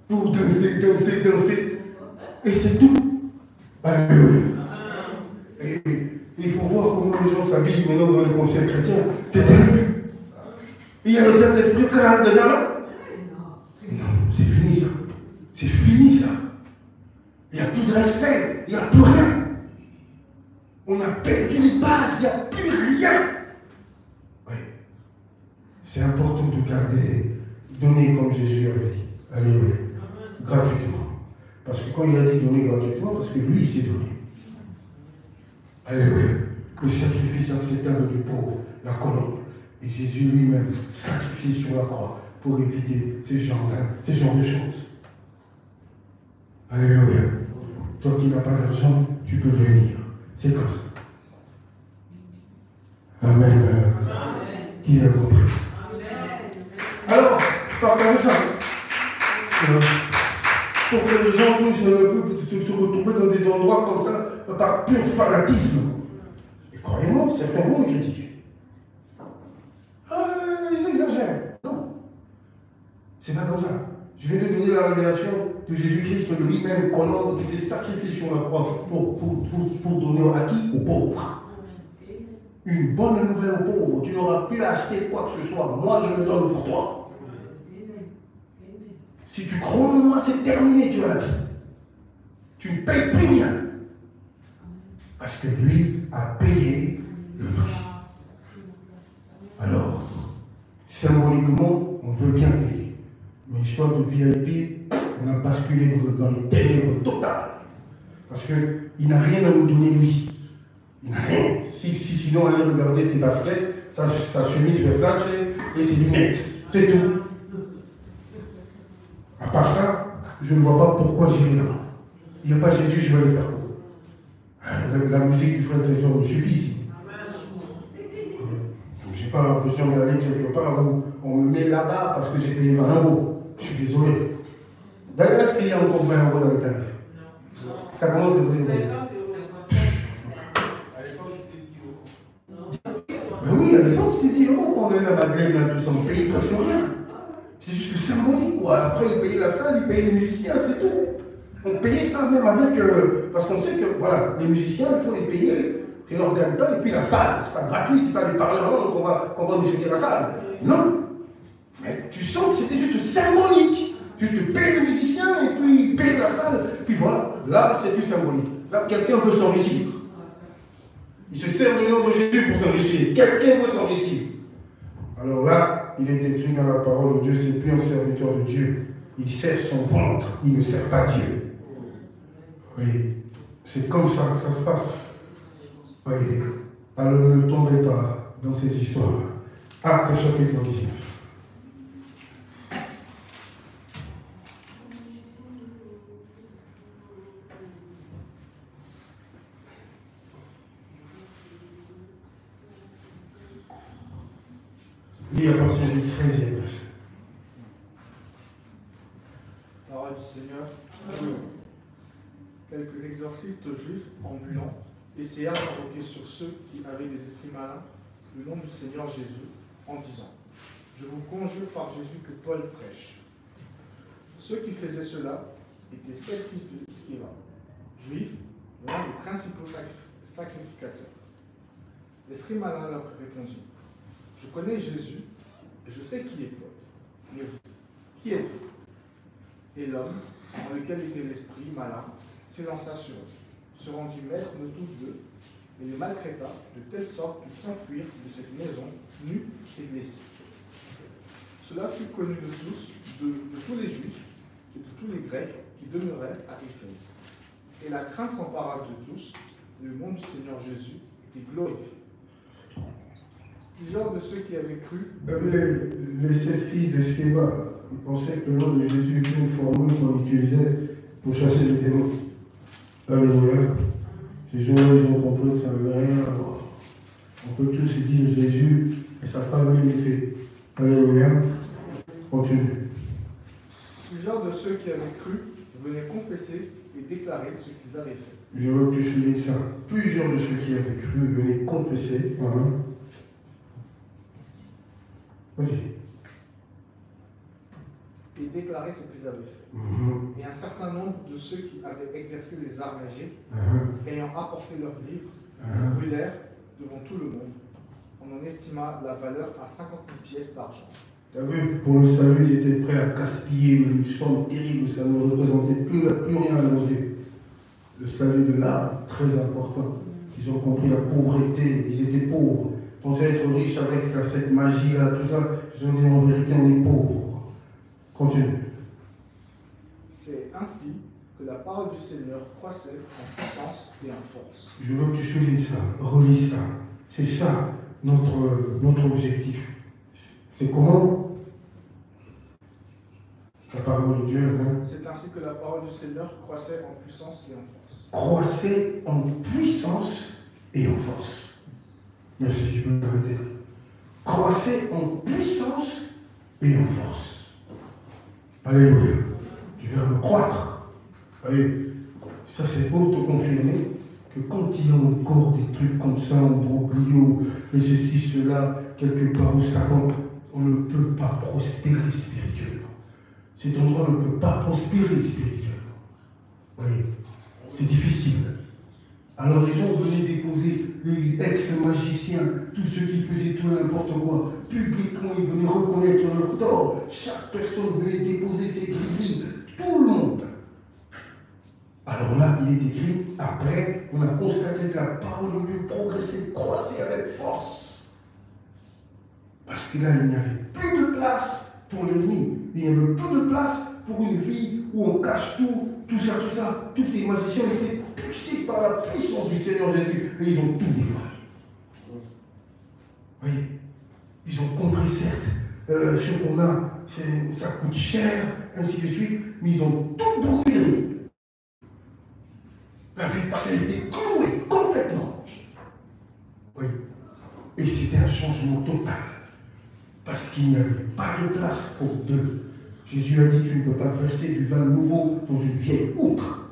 S3: Vous dansez. Et c'est tout. Alléluia. Et il faut voir comment les gens s'habillent maintenant dans les concerts chrétiens. C'est terrible. Il y a le Saint-Esprit qui rentre dedans. Non, c'est fini ça. C'est fini ça. Il n'y a plus de respect, il n'y a plus rien. On a perdu les bases, il n'y a plus rien. Oui. C'est important de garder, donner comme Jésus avait dit. Alléluia. Gratuitement. Parce que quand il a dit donner gratuitement, parce que lui, il s'est donné. Alléluia. Le sacrifice acceptable du pauvre, la colombe. Et Jésus lui-même sacrifié sur la croix pour éviter ce genre de choses. Alléluia. Toi qui n'as pas d'argent, tu peux venir. C'est comme ça. Amen. Amen. Qui a compris? Amen. Alors, partagez ça. Pour que les gens puissent se retrouver dans des endroits comme ça, par pur fanatisme. Et croyez-moi, certains vont me critiquer. Ils exagèrent. Non. C'est pas comme ça. Je viens de donner la révélation de Jésus-Christ lui-même, colombe, qui s'est sacrifié sur la croix pour donner à qui? Aux pauvres. Une bonne nouvelle aux pauvres. Tu n'auras plus à acheter quoi que ce soit. Moi, je me donne pour toi. Si tu crois en moi, c'est terminé, tu as la vie. Tu ne payes plus rien. Parce que lui a payé le prix. Alors, symboliquement, on veut bien payer. Mais histoire de VIP, on a basculé dans les ténèbres totales. Parce qu'il n'a rien à nous donner, lui. Il n'a rien. Sinon, allez regarder ses baskets, sa chemise Versace et ses lunettes. C'est tout. À part ça, je ne vois pas pourquoi j'irai là. Il n'y a pas Jésus, je vais aller faire quoi? La musique du frère Trésor me suffit ici. Je n'ai pas besoin d'aller quelque part où on me met là-bas parce que j'ai payé 20 €. Je suis désolé. D'ailleurs, est-ce qu'il y a encore 20 € dans les tarifs? Ça commence à vous dire. à l'époque, c'était 10 euros qu'on avait à Madeleine, là, tout ça, on payait presque rien. C'est juste symbolique, quoi. Après, ils payaient la salle, ils payaient les musiciens, c'est tout. On payait ça même avec. Parce qu'on sait que, voilà, les musiciens, il faut les payer. C'est leur gagne pas, et puis la salle, c'est pas gratuit, c'est pas des parleurs en langue qu'on va nous céder la salle. Non. Mais tu sens que c'était juste symbolique. Juste payer les musiciens, et puis payer la salle. Puis voilà, là, c'est plus symbolique. Là, quelqu'un veut s'enrichir. Il se sert du nom de Jésus pour s'enrichir. Quelqu'un veut s'enrichir. Alors là, il est écrit dans la parole de Dieu, c'est plus un serviteur de Dieu. Il sert son ventre, il ne sert pas Dieu. Oui, c'est comme ça que ça se passe. Oui, alors ne tombez pas dans ces histoires. Acte chapitre 19. Lis à partir du 13e verset.
S2: Parole du Seigneur. Quelques exorcistes juifs ambulants essayèrent d'invoquer sur ceux qui avaient des esprits malins le nom du Seigneur Jésus en disant « Je vous conjure par Jésus que Paul prêche ». Ceux qui faisaient cela étaient 7 fils de Sceva, juifs, l'un des principaux sacrificateurs. L'esprit malin leur répondit « Je connais Jésus et je sais qui est Paul. Mais vous, qui êtes-vous » Et l'homme, en lequel était l'esprit malin, s'élança sur eux, se rendit maître de tous deux, et les maltraita de telle sorte qu'ils s'enfuirent de cette maison, nus et blessés. Cela fut connu de tous, de tous les Juifs et de tous les Grecs qui demeuraient à Éphèse. Et la crainte s'empara de tous, et le nom du Seigneur Jésus était glorifié. Plusieurs de ceux qui avaient cru...
S3: Les 7 fils de Sceva pensaient que le nom de Jésus était une formule qu'on utilisait pour chasser les démons. Alléluia. Ces gens-là, ils ont compris que ça n'avait rien à voir. On peut tous dire Jésus, et ça n'a pas le même effet. Alléluia. Continue.
S2: Plusieurs de ceux qui avaient cru venaient confesser et déclarer ce qu'ils avaient fait.
S3: Je veux que tu soulignes ça. Plusieurs de ceux qui avaient cru venaient confesser. Vas-y.
S2: Et déclarer ce qu'ils avaient fait. Et un certain nombre de ceux qui avaient exercé les arts magiques, ayant apporté leurs livres, brûlèrent devant tout le monde. On en estima la valeur à 50 000 pièces d'argent.
S3: Tu as vu, pour le salut, ils étaient prêts à gaspiller une somme terrible, ça ne représentait plus rien à leurs yeux. Le salut de l'âme, très important. Ils ont compris la pauvreté, ils étaient pauvres. Ils pensaient être riches avec cette magie-là, tout ça. Ils ont dit en vérité, on est pauvres. Continue.
S2: C'est ainsi que la parole du Seigneur croissait en puissance et en force.
S3: Je veux que tu soulignes ça, relis ça. C'est ça notre objectif. C'est comment? La parole de Dieu.
S2: C'est ainsi que la parole du Seigneur croissait en puissance et en force.
S3: Croissait en puissance et en force. Merci, tu peux t'arrêter. Croissait en puissance et en force. Alléluia. Tu viens de croître. Allez, ça c'est pour te confirmer que quand il y a encore des trucs comme ça, en broglio, et ceci, cela, quelque part où ça compte, on ne peut pas prospérer spirituellement. Cet endroit ne peut pas prospérer spirituellement. Oui, c'est difficile. Alors les gens venaient déposer les ex-magiciens, tous ceux qui faisaient tout et n'importe quoi. Publiquement, ils venaient reconnaître leur tort. Chaque personne venait déposer ses griblis. Tout le monde. Alors là, il est écrit, après, on a constaté que la parole de Dieu progressait, croissait avec force. Parce que là, il n'y avait plus de place pour l'ennemi. Il n'y avait plus de place pour une vie où on cache tout ça. Tous ces magiciens étaient touchés par la puissance du Seigneur Jésus. Et ils ont tout dévoilé. Vous voyez, ils ont compris, certes, ce qu'on a, ça coûte cher, ainsi de suite, mais ils ont tout brûlé. La vie passée était clouée complètement. Oui. Et c'était un changement total. Parce qu'il n'y avait pas de place pour deux. Jésus a dit, tu ne peux pas verser du vin nouveau dans une vieille outre.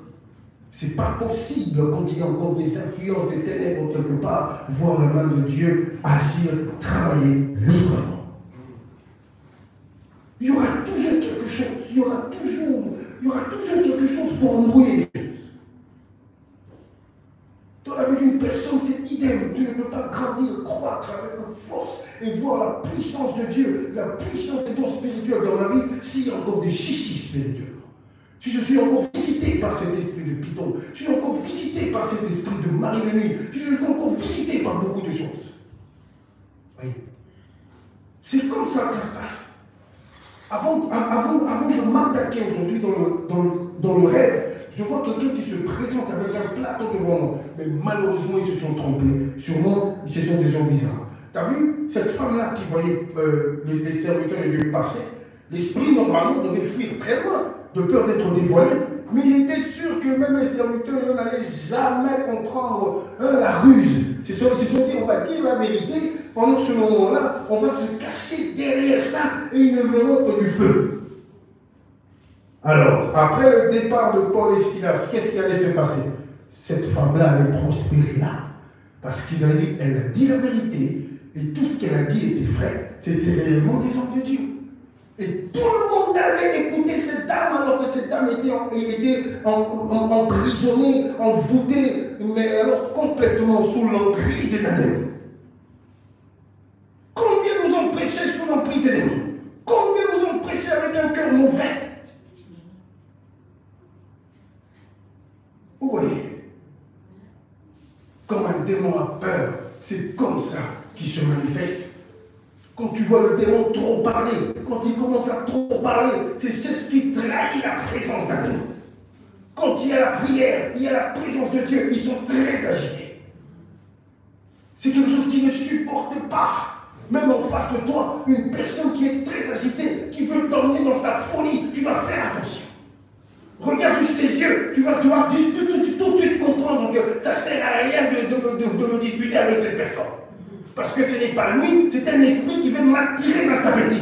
S3: C'est pas possible quand il y a encore des influences des ténèbres quelque part, voir la main de Dieu agir, travailler librement. Il y aura toujours quelque chose, il y aura toujours quelque chose pour embrouiller les choses. Dans la vie d'une personne, c'est idem. Tu ne peux pas grandir, croître avec force et voir la puissance de Dieu, la puissance des dons spirituels dans ma vie s'il y a encore des chichis spirituels. Si je suis encore visité par cet esprit de Python, si je suis encore visité par cet esprit de Marie de nuit, si je suis encore visité par beaucoup de choses. Oui. C'est comme ça que ça se passe. Avant de m'attaquer aujourd'hui dans le rêve, je vois quelqu'un qui se présente avec un plateau devant moi. Mais malheureusement, ils se sont trompés. Sûrement, ce sont des gens bizarres. Tu as vu cette femme-là qui voyait les serviteurs de Dieu passer? L'esprit, normalement, devait fuir très loin, de peur d'être dévoilé. Mais il était sûr que même les serviteurs n'allaient jamais comprendre la ruse. C'est ce qu'ils ont dit, on va dire la vérité. Pendant ce moment-là, on va se cacher derrière ça et ils ne verront que du feu. Alors, après le départ de Paul et Silas, qu'est-ce qui allait se passer? Cette femme-là allait prospérer là. Parce qu'ils avaient dit, elle a dit la vérité, et tout ce qu'elle a dit était vrai, c'était réellement des hommes de Dieu. Et tout le monde allait écouter cette dame, alors que cette dame était emprisonnée, envoûtée, mais alors complètement sous l'emprise des démons. Combien nous ont prêché sous l'emprise des démons? Combien nous ont prêché avec un cœur mauvais? Vous voyez, quand un démon a peur, c'est comme ça qu'il se manifeste. Quand tu vois le démon trop parler, quand il commence à trop parler, c'est ce qui trahit la présence d'un démon. Quand il y a la prière, il y a la présence de Dieu, ils sont très agités. C'est quelque chose qu'ils ne supportent pas. Même en face de toi, une personne qui est très agitée, qui veut t'emmener dans sa folie, tu dois faire attention. Regarde juste ses yeux, tu vas tout de suite comprendre que ça ne sert à rien de me disputer avec cette personne. Parce que ce n'est pas lui, c'est un esprit qui veut m'attirer dans sa bêtise.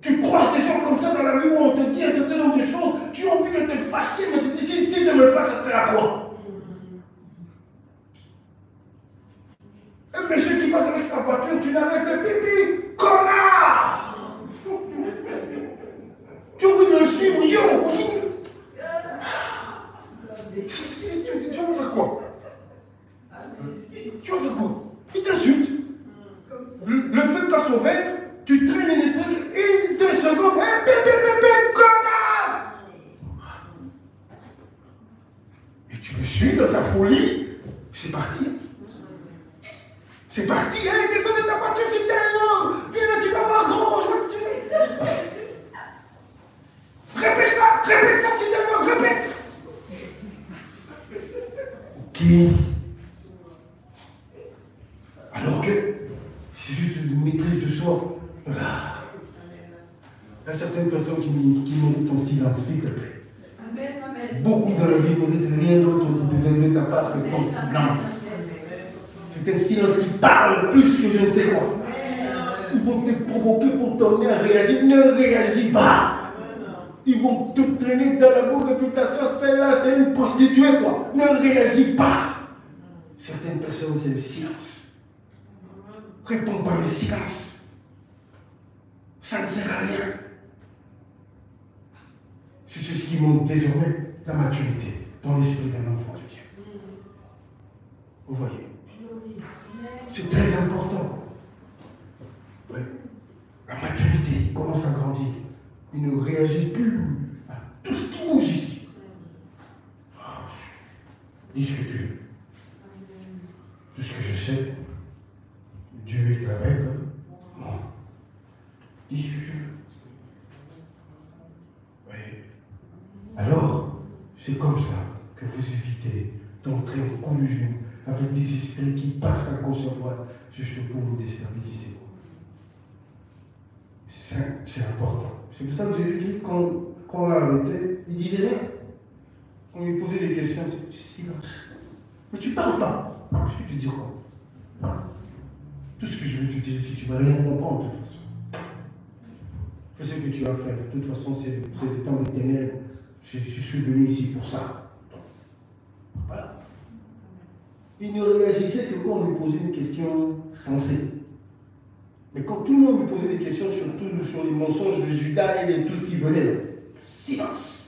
S3: Tu croises des gens comme ça dans la rue où on te dit un certain nombre de choses, tu as envie de te fâcher, mais tu te dis, si je me fâche, ça sert à quoi? Un monsieur qui passe avec sa voiture, tu l'avais fait pipi, connard! Tu as envie de le suivre, yo, on finit. Tu vas faire quoi? Tu vas faire quoi? Il t'insulte. Le feu passe au vert, tu traînes une espèce, 1-2 secondes, connard! Et tu le suis dans sa folie, c'est parti. C'est parti, hey, descends de ta voiture si t'es un homme! Viens là, tu vas voir gros, je vais te tuer! Répète ça si t'es un homme, répète! Ok. Alors que c'est juste une maîtrise de soi. Il y a certaines personnes qui méritent ton silence, s'il te plaît. Amen. Beaucoup dans la vie méritent rien d'autre de ta part que ton silence. C'est un silence qui parle plus que je ne sais quoi. Ils vont te provoquer pour t'emmener à réagir. Ne réagis pas. Ils vont te traîner dans la bonne réputation. Celle-là, c'est une prostituée, quoi. Ne réagis pas. Certaines personnes, c'est le silence. Réponds par le silence. Ça ne sert à rien. C'est ce qui montre désormais la maturité dans l'esprit d'un enfant de Dieu. Vous voyez? C'est très important. Ouais. La maturité commence à grandir. Il ne réagit plus à tout ce qui bouge ici. Dis ce que tu veux. Tout ce que je sais, Dieu est avec moi. Dis ce que tu veux. Oui. Alors, c'est comme ça que vous évitez d'entrer en collusion avec des esprits qui passent à gauche à droite juste pour nous déstabiliser. C'est important. C'est pour ça que Jésus-Christ, quand on l'a arrêté, il disait rien. On lui posait des questions, c'est silence. Mais tu parles pas. Je vais te dire quoi? Tout ce que je veux te dire, si tu ne vas rien comprendre de toute façon. Fais ce que tu vas faire. De toute façon, c'est le temps des ténèbres. Je suis venu ici pour ça. Voilà. Il ne réagissait que quand on lui posait une question sensée. Mais quand tout le monde lui posait des questions sur les mensonges de Judas et tout ce qui venait, silence.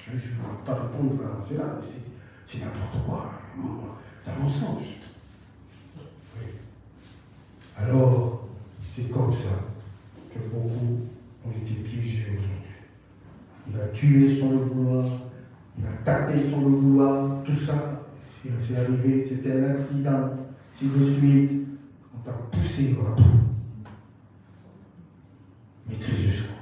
S3: Je ne peux pas répondre à cela. C'est n'importe quoi. C'est un mensonge. Oui. Alors, c'est comme ça que beaucoup ont été piégés aujourd'hui. Il a tué sans le vouloir, il a tapé sans le vouloir, tout ça, c'est arrivé, c'était un accident, c'est de suite, on t'a poussé, voilà. Maîtrise de soi.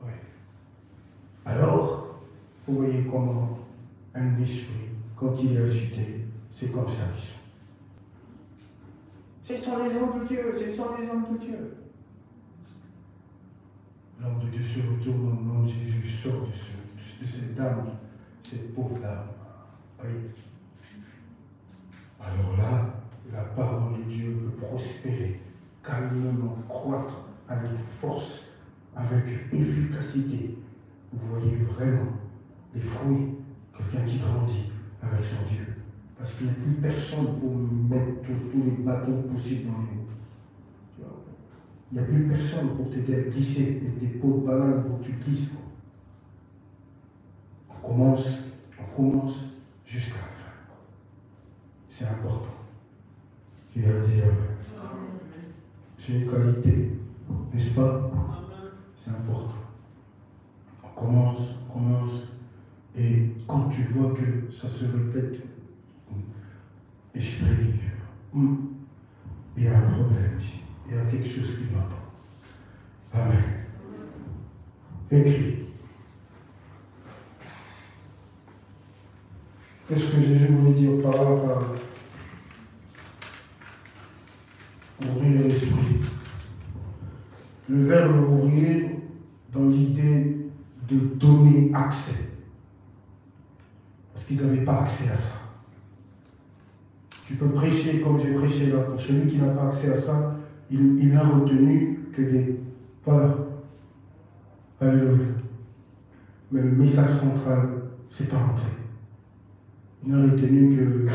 S3: Oui. Alors, vous voyez comment un esprit, quand il est agité, c'est comme ça qu'ils sont. Ce sont les hommes de Dieu, ce sont les hommes de Dieu. L'homme de Dieu se retourne au nom de Jésus, sort de cette dame, cette pauvre dame. Oui. Alors là, la parole de Dieu peut prospérer, calmement croître avec force, avec efficacité. Vous voyez vraiment les fruits, quelqu'un qui grandit avec son Dieu. Parce qu'il n'y a plus personne pour mettre tous les bâtons possibles dans les roues. Il n'y a plus personne pour t'aider à glisser avec des pots de banane pour que tu glisses. On commence jusqu'à la fin. C'est important. Tu vas dire, c'est une qualité, n'est-ce pas? C'est important. On commence, et quand tu vois que ça se répète, esprit, il y a un problème ici. Il y a quelque chose qui ne va pas. Amen. Écris. Qu'est-ce que Jésus voulait dire par là, ouvrir l'esprit? Le verbe ouvrir dans l'idée de donner accès. Parce qu'ils n'avaient pas accès à ça. Tu peux prêcher comme j'ai prêché là. Pour celui qui n'a pas accès à ça, il n'a retenu que des... Voilà. Alléluia. Mais le message central, c'est pas rentré. Il n'a retenu que...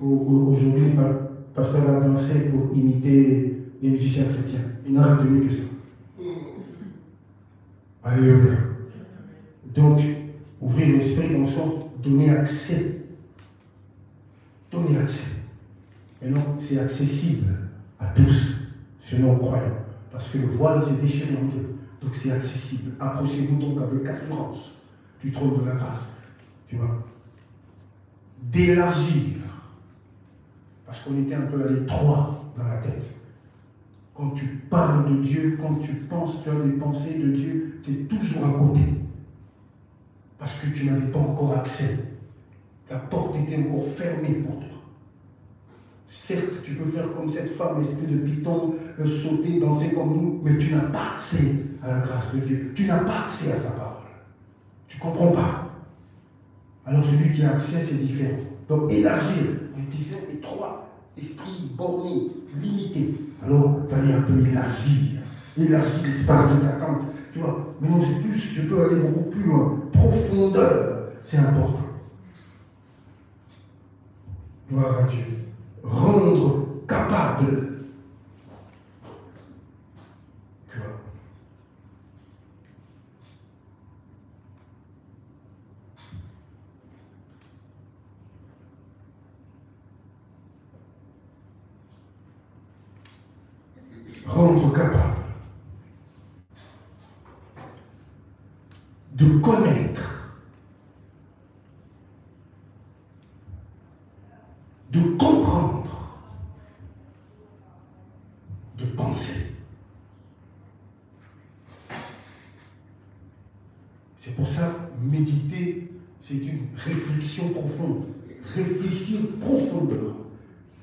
S3: Aujourd'hui, le pasteur a dansé pour imiter les musiciens chrétiens. Il n'a retenu que ça. Alléluia. Donc, ouvrir l'esprit dans le sens donner accès. Donner accès. Et non, c'est accessible à tous, selon croyants. Parce que le voile s'est déchiré en deux. Donc c'est accessible. Approchez-vous donc avec assurance du trône de la grâce. Tu vois? D'élargir. Parce qu'on était un peu à l'étroit dans la tête. Quand tu parles de Dieu, quand tu penses, tu as des pensées de Dieu, c'est toujours à côté. Parce que tu n'avais pas encore accès. La porte était encore fermée pour toi. Certes, tu peux faire comme cette femme, esprit de python, sauter, danser comme nous, mais tu n'as pas accès à la grâce de Dieu. Tu n'as pas accès à sa parole. Tu ne comprends pas. Alors celui qui a accès, c'est différent. Donc élargir, on était étroit, esprit borné, limité. Alors il fallait un peu élargir l'espace de d'attente. Tu vois, mais non, c'est plus, je peux aller beaucoup plus loin. Profondeur, c'est important. Gloire à Dieu. Rendre capable. Tu vois. Rendre capable de connaître, de comprendre, de penser. C'est pour ça, méditer, c'est une réflexion profonde. Réfléchir profondément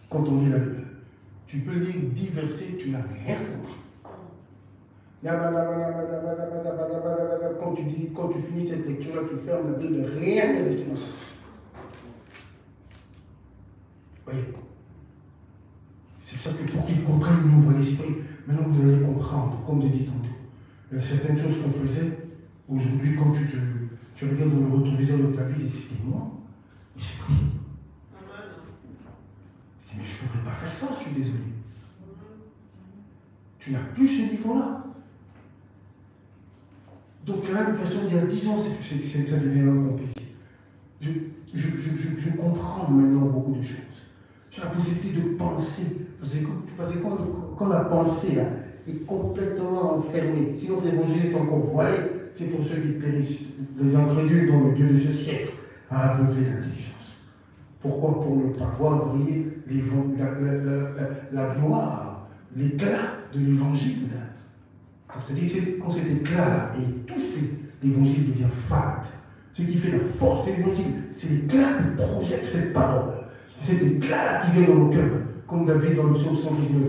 S3: quand on lit la Bible. Tu peux lire 10 versets, tu n'as rien compris. Quand tu finis cette lecture-là, tu fermes la Bible, rien n'est resté dans ça. Oui. C'est ça que pour qu'ils comprennent, ils ouvrent l'esprit. Maintenant, vous allez comprendre, comme j'ai dit tantôt. Il y a certaines choses qu'on faisait. Aujourd'hui, quand tu regardes dans le rétroviseur de ta vie, c'était moi, esprit. Je dis, mais je ne pourrais pas faire ça, je suis désolé. Tu n'as plus ce niveau-là. Donc là, une personne d'il y a 10 ans, c'est que ça devient compliqué. Je comprends maintenant beaucoup de choses. J'ai la possibilité de penser. Parce que quand la pensée là, est complètement enfermée, si notre évangile est encore voilé, c'est pour ceux qui périssent, les incrédules dont le Dieu de ce siècle a aveuglé l'intelligence. Pourquoi? Pour ne pas voir briller la gloire, l'éclat de l'évangile. C'est-à-dire quand cet éclat-là est étouffé, l'évangile devient fade. Ce qui fait la force de l'évangile, c'est l'éclat que projette cette parole. C'est cet éclat-là qui vient dans nos cœurs, comme David dans le psaume 119.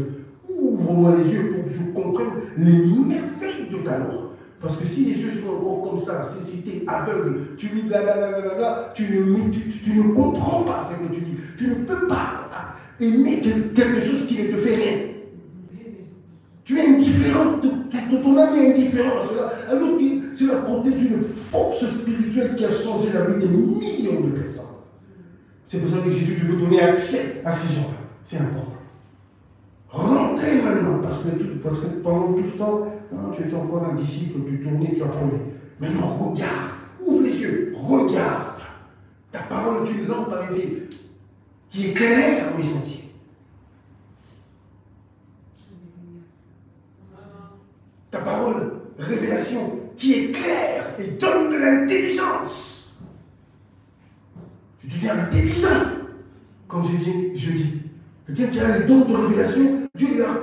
S3: Ouvre-moi les yeux pour que je comprenne les merveilles de ta loi. Parce que si les yeux sont encore comme ça, si tu es aveugle, tu lis blablabla, tu ne comprends pas ce que tu dis. Tu ne peux pas aimer quelque chose qui ne te fait rien. Tu es indifférent, ton âme est indifférente. Alors que cela protège une force spirituelle qui a changé la vie des millions de personnes. C'est pour ça que Jésus veut donner accès à ces gens-là. C'est important. Rentrez maintenant, parce que pendant tout ce temps, tu étais encore un disciple, tu tournais, tu apprenais. Maintenant, regarde, ouvre les yeux, regarde. Ta parole est une lampe à mes pieds qui éclaire mes sentiers. Ta parole, révélation, qui éclaire et donne de l'intelligence. Tu deviens intelligent. Comme je dis, quelqu'un qui a les dons de révélation, Dieu lui a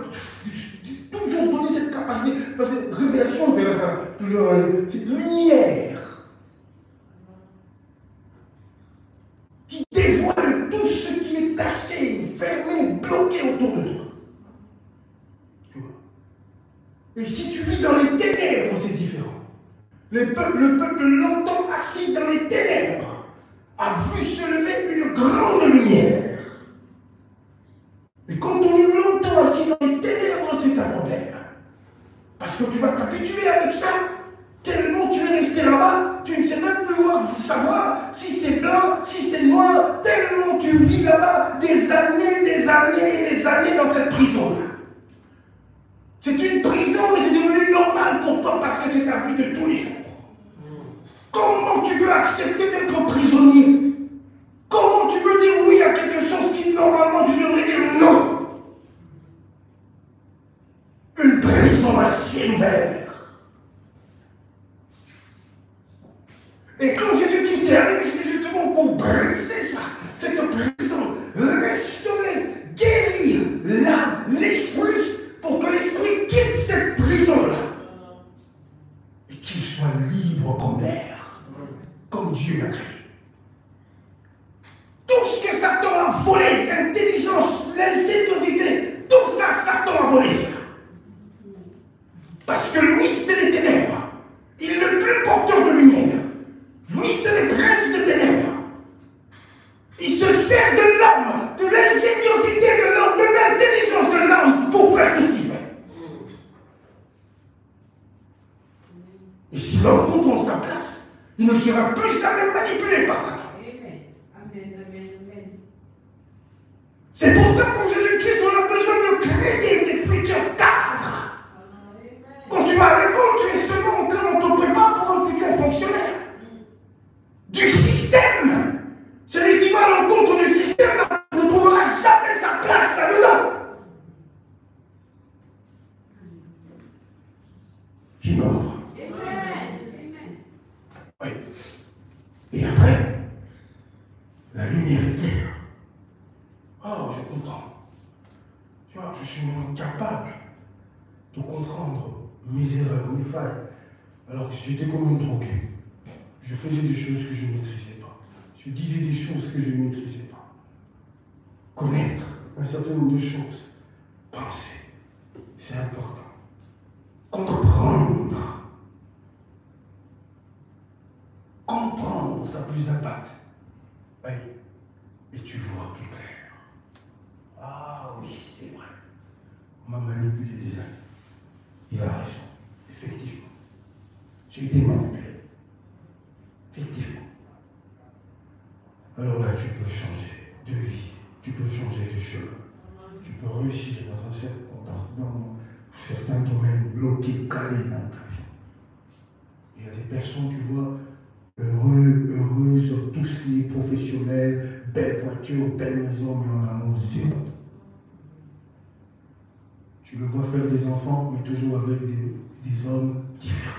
S3: toujours donné cette capacité. Parce que révélation, on verra ça plus loin, c'est lumière qui dévoile tout ce qui est caché, fermé, bloqué autour de toi. Et si tu vis dans les ténèbres, c'est différent. Le peuple longtemps assis dans les ténèbres a vu se lever une grande lumière. Et quand on est longtemps assis dans les ténèbres, c'est un problème. Parce que tu vas t'habituer avec ça. Tellement tu es resté là-bas, tu ne sais même plus savoir si c'est blanc, si c'est noir. Tellement tu vis là-bas des années dans cette prison-là. C'est une prison, mais c'est devenu normal pour toi parce que c'est ta vie de tous les jours. Comment tu peux accepter d'être prisonnier? Comment tu peux dire oui à quelque chose qui normalement tu devrais dire non? Une prison à ciel ouvert. Et quand Jésus-Christ s'est arrivé, c'était justement pour briser ça, cette prison, restaurer, guérir l'âme, l'esprit, pour que l'esprit quitte cette prison-là et qu'il soit libre comme l'air, comme Dieu l'a créé. Tout ce que Satan a volé, l'intelligence, l'ingéniosité, tout ça, Satan a volé ça. Parce que lui, c'est les ténèbres. Il est le plus porteur de lumière. Lui, c'est le prince des ténèbres. Il se sert de l'homme, de l'ingéniosité de l'homme, de l'intelligence de l'homme pour faire tout ce qu'il fait. Et si l'homme comprend sa place, il ne sera plus jamais manipulé par Satan. C'est pour ça qu'en Jésus-Christ, on a besoin de créer des futurs cadres. Quand tu vas à l'école, tu es seulement en train de te préparer pour un futur fonctionnaire. Du système. Celui qui va à l'encontre du système ne trouvera jamais sa place là-dedans. Qui meurt. Oui. Et après, la lumière éclaire. Oh, je comprends. Tu vois, je suis incapable de comprendre mes erreurs, mes failles. Alors que j'étais comme un drogué. Je faisais des choses que je ne maîtrisais pas. Je disais des choses que je ne maîtrisais pas. Connaître un certain nombre de choses. Penser. C'est important. Comprendre. Comprendre, ça a plus d'impact. Oui. Et tu vois plus clair. Ah oui, c'est vrai. J'ai été manipulé. Effectivement. Alors là, tu peux changer de vie, tu peux changer de chemin. Tu peux réussir dans certains domaines bloqués, calés dans ta vie. Il y a des personnes, tu vois, heureuses sur tout ce qui est professionnel, belle voiture, belle maison, mais en amour zéro. Tu le vois faire des enfants, mais toujours avec des hommes différents.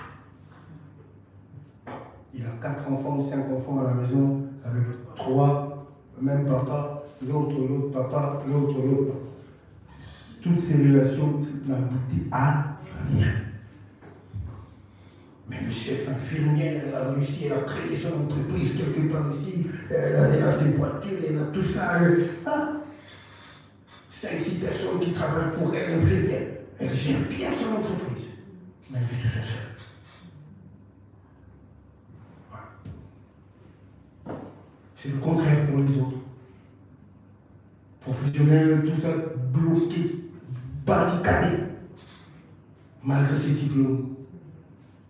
S3: Il a 4 enfants ou 5 enfants à la maison, avec 3, le même papa, l'autre papa, l'autre papa. Toutes ces relations n'aboutissent à rien. Mais le chef infirmière, elle a réussi, elle a créé son entreprise quelque part ici, elle a ses voitures, elle a tout ça. 5-6 personnes qui travaillent pour elle, infirmière. Elle gère bien son entreprise. Mais elle vit toujours seule. Voilà. C'est le contraire pour les autres. Professionnels, tout ça, bloqué, barricadé, malgré ses diplômes.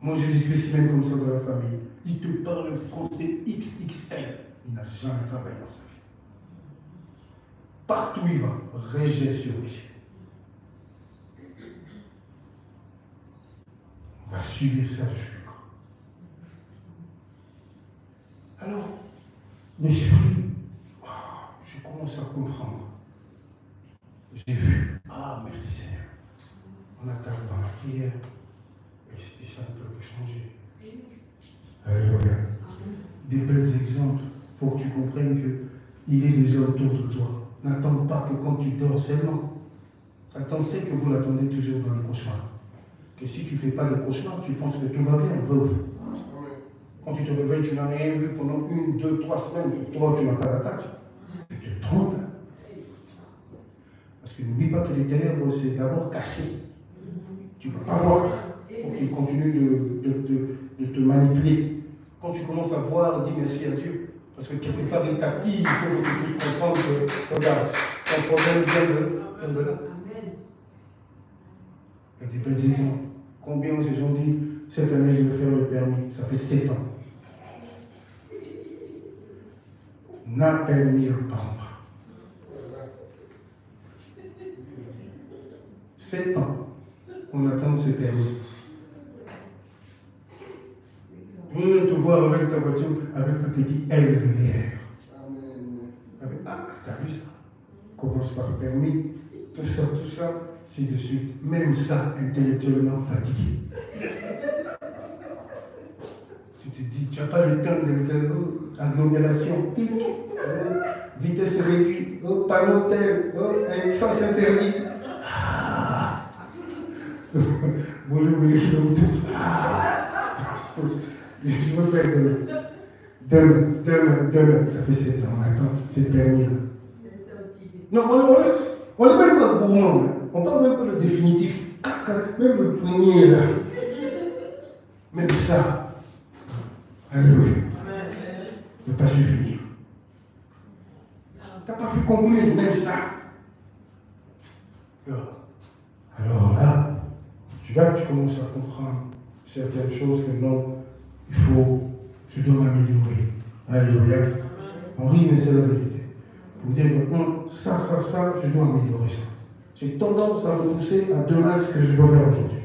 S3: Moi, j'ai des spécimens comme ça dans la famille. Il te parle un français XXL. Il n'a jamais travaillé dans sa vie. Partout où il va, rejet sur rejet. On va subir ça jusqu'au corps. Alors, l'esprit, je commence à comprendre. J'ai vu, merci Seigneur. On attend dans la prière. Et ça ne peut que changer. Alléluia. Des belles exemples pour que tu comprennes qu'il est déjà autour de toi. N'attends pas que quand tu dors seulement. Satan sait que vous l'attendez toujours dans les cauchemars. Que si tu ne fais pas de cauchemars, tu penses que tout va bien. Quand tu te réveilles, tu n'as rien vu pendant 1, 2, 3 semaines. Pour toi, tu n'as pas d'attaque. Tu te trompes. Parce que n'oublie pas que les ténèbres, c'est d'abord caché. Tu ne peux pas voir pour qu'il continue de te manipuler. Quand tu commences à voir, dis merci à Dieu. Parce que quelque part, il t'active pour que tu puisses comprendre que, regarde, ton problème vient de là. Il y a des belles exemples. Combien ces gens disent, cette année, je vais faire le permis. Ça fait 7 ans. N'appelle pas. 7 ans qu'on attend ce permis. Vous venez te voir avec ta voiture, avec ta petite aile derrière. T'as vu ça? Commence par le permis, tout ça, c'est de suite. Même ça, intellectuellement fatigué. Tu te dis, tu n'as pas le temps de l'agglomération. Vitesse réduite, panneau tel, sens interdit. Volume les kilomètres. Je veux faire demain. Ça fait 7 ans, attends, c'est permis. Non, on n'est même pas gourmand. On parle même pas le définitif. Même le premier là. Même ça. Alléluia. Ne pas suffire. Tu n'as pas vu conclure même ça. Alors là, tu commences à comprendre certaines choses que non. Je dois m'améliorer. Alléluia. On rit, mais c'est la vérité. Vous dire que ça, je dois améliorer ça. J'ai tendance à repousser à demain ce que je dois faire aujourd'hui.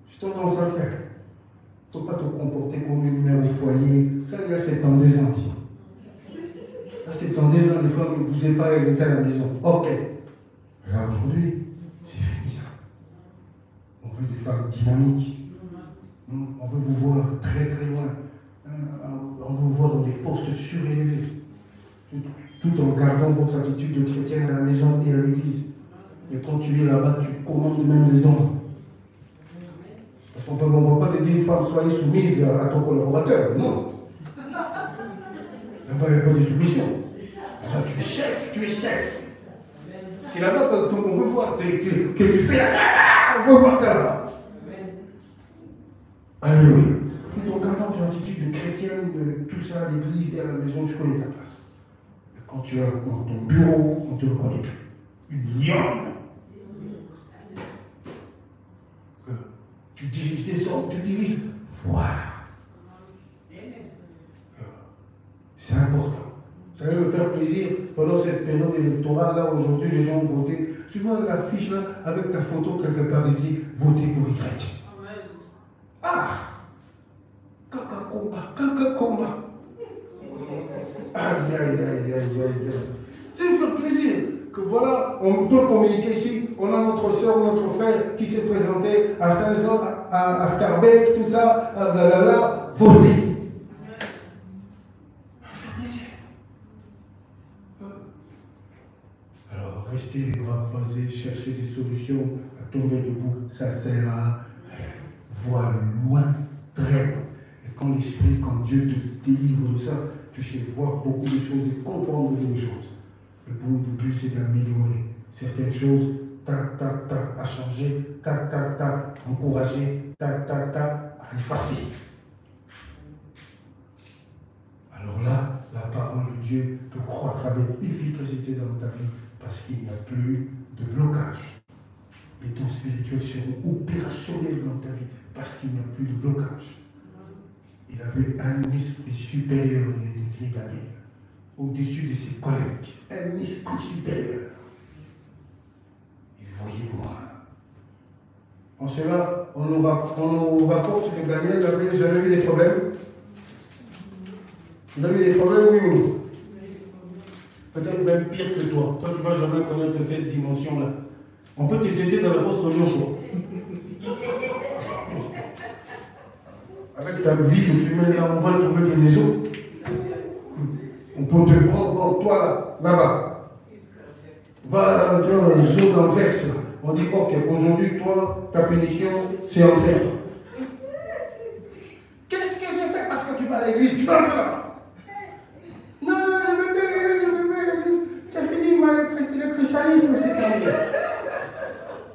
S3: J'ai tendance à le faire. Il ne faut pas te comporter comme une mère au foyer. Ça, il y a 7 ans, des ans. Ça, 7 ans, des ans, les femmes ne bougeaient pas, elles étaient à la maison. Ok. Mais là, aujourd'hui, c'est fini ça. On veut des femmes dynamiques. On veut vous voir très très loin. On veut vous voir dans des postes surélevés. Tout en gardant votre attitude de chrétienne à la maison et à l'église. Et quand tu es là-bas, tu commandes même les hommes. Parce qu'on ne va pas te dire, femme, soyez soumise à ton collaborateur. Non. Là-bas, il n'y a pas de soumission. Là-bas, tu es chef. C'est là-bas qu'on veut voir que tu fais là. On veut voir ça là-bas. Alléluia. Tout en gardant ton attitude de chrétienne, de tout ça à l'église et à la maison, tu connais ta place. Mais quand tu es dans ton bureau, on ne te reconnaît plus. Une lionne. Tu tu diriges des hommes, tu diriges. Voilà. C'est important. Ça va me faire plaisir pendant cette période électorale, là, aujourd'hui, les gens ont voté. Tu vois l'affiche là, avec ta photo quelque part ici, votez pour Y. Ah! Caca combat. Aïe, aïe, aïe, aïe, aïe, aïe. Ça me fait plaisir que voilà, on peut communiquer ici. On a notre soeur, notre frère qui s'est présenté à Saint-Jean, à Scarbeck, tout ça, blablabla, votez. Alors, rester les bras croisés, chercher des solutions, à tomber debout, ça sert à rien. Voir loin, très loin. Et quand l'Esprit, quand Dieu te délivre de ça, tu sais voir beaucoup de choses et comprendre beaucoup de choses. Le but, c'est d'améliorer certaines choses, tac, tac, tac, à changer, tac, tac, tac, encourager, tac, tac, tac, à effacer. Alors là, la parole de Dieu peut croître avec efficacité dans ta vie parce qu'il n'y a plus de blocage. Les dons spirituels seront opérationnels dans ta vie parce qu'il n'y a plus de blocage. Il avait un esprit supérieur, il est écrit Daniel, au-dessus de ses collègues. Un esprit supérieur. Il voyait loin. En cela, on nous rapporte que Daniel n'avait jamais eu des problèmes. Il a eu des problèmes, oui ou non? Peut-être même pire que toi. Toi, tu ne vas jamais connaître cette dimension-là. On peut te jeter dans la fosse au jour. Avec ta vie que tu mets là, on va trouver des maisons. On peut te prendre, bon, toi là-bas. Va dans une zone d'enfer. On dit, ok, aujourd'hui, toi, ta punition, c'est enfer. Qu'est-ce que j'ai fait parce que tu vas à l'église? Tu vas là. Non, je veux bien à l'église. C'est fini, moi, le christianisme, c'est terminé.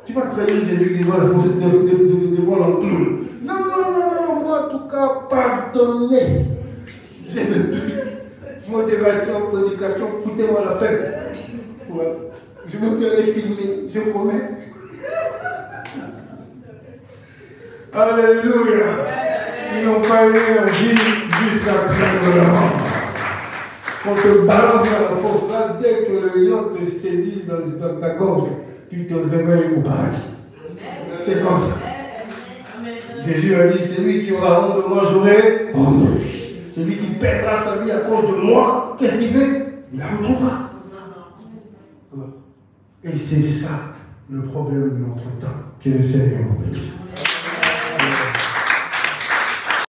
S3: Tu vas trahir Jésus devant l'enclume. Non, moi, en tout cas, pardonnez. Je ne veux plus. Modération, prédication, foutez-moi la peine. Ouais. Je ne veux plus aller filmer, je promets. Alléluia. Ils n'ont pas eu envie jusqu'à prendre la mort. On te balance dans la fosse là, dès que le lion te saisit dans ta gorge, tu te réveilles au paradis. C'est comme ça. Jésus a dit, celui qui aura honte de moi, j'aurai honte de lui. Celui qui perdra sa vie à cause de moi, qu'est-ce qu'il fait? Il la retrouvera. Et c'est ça le problème de notre temps. Que le Seigneur nous bénisse.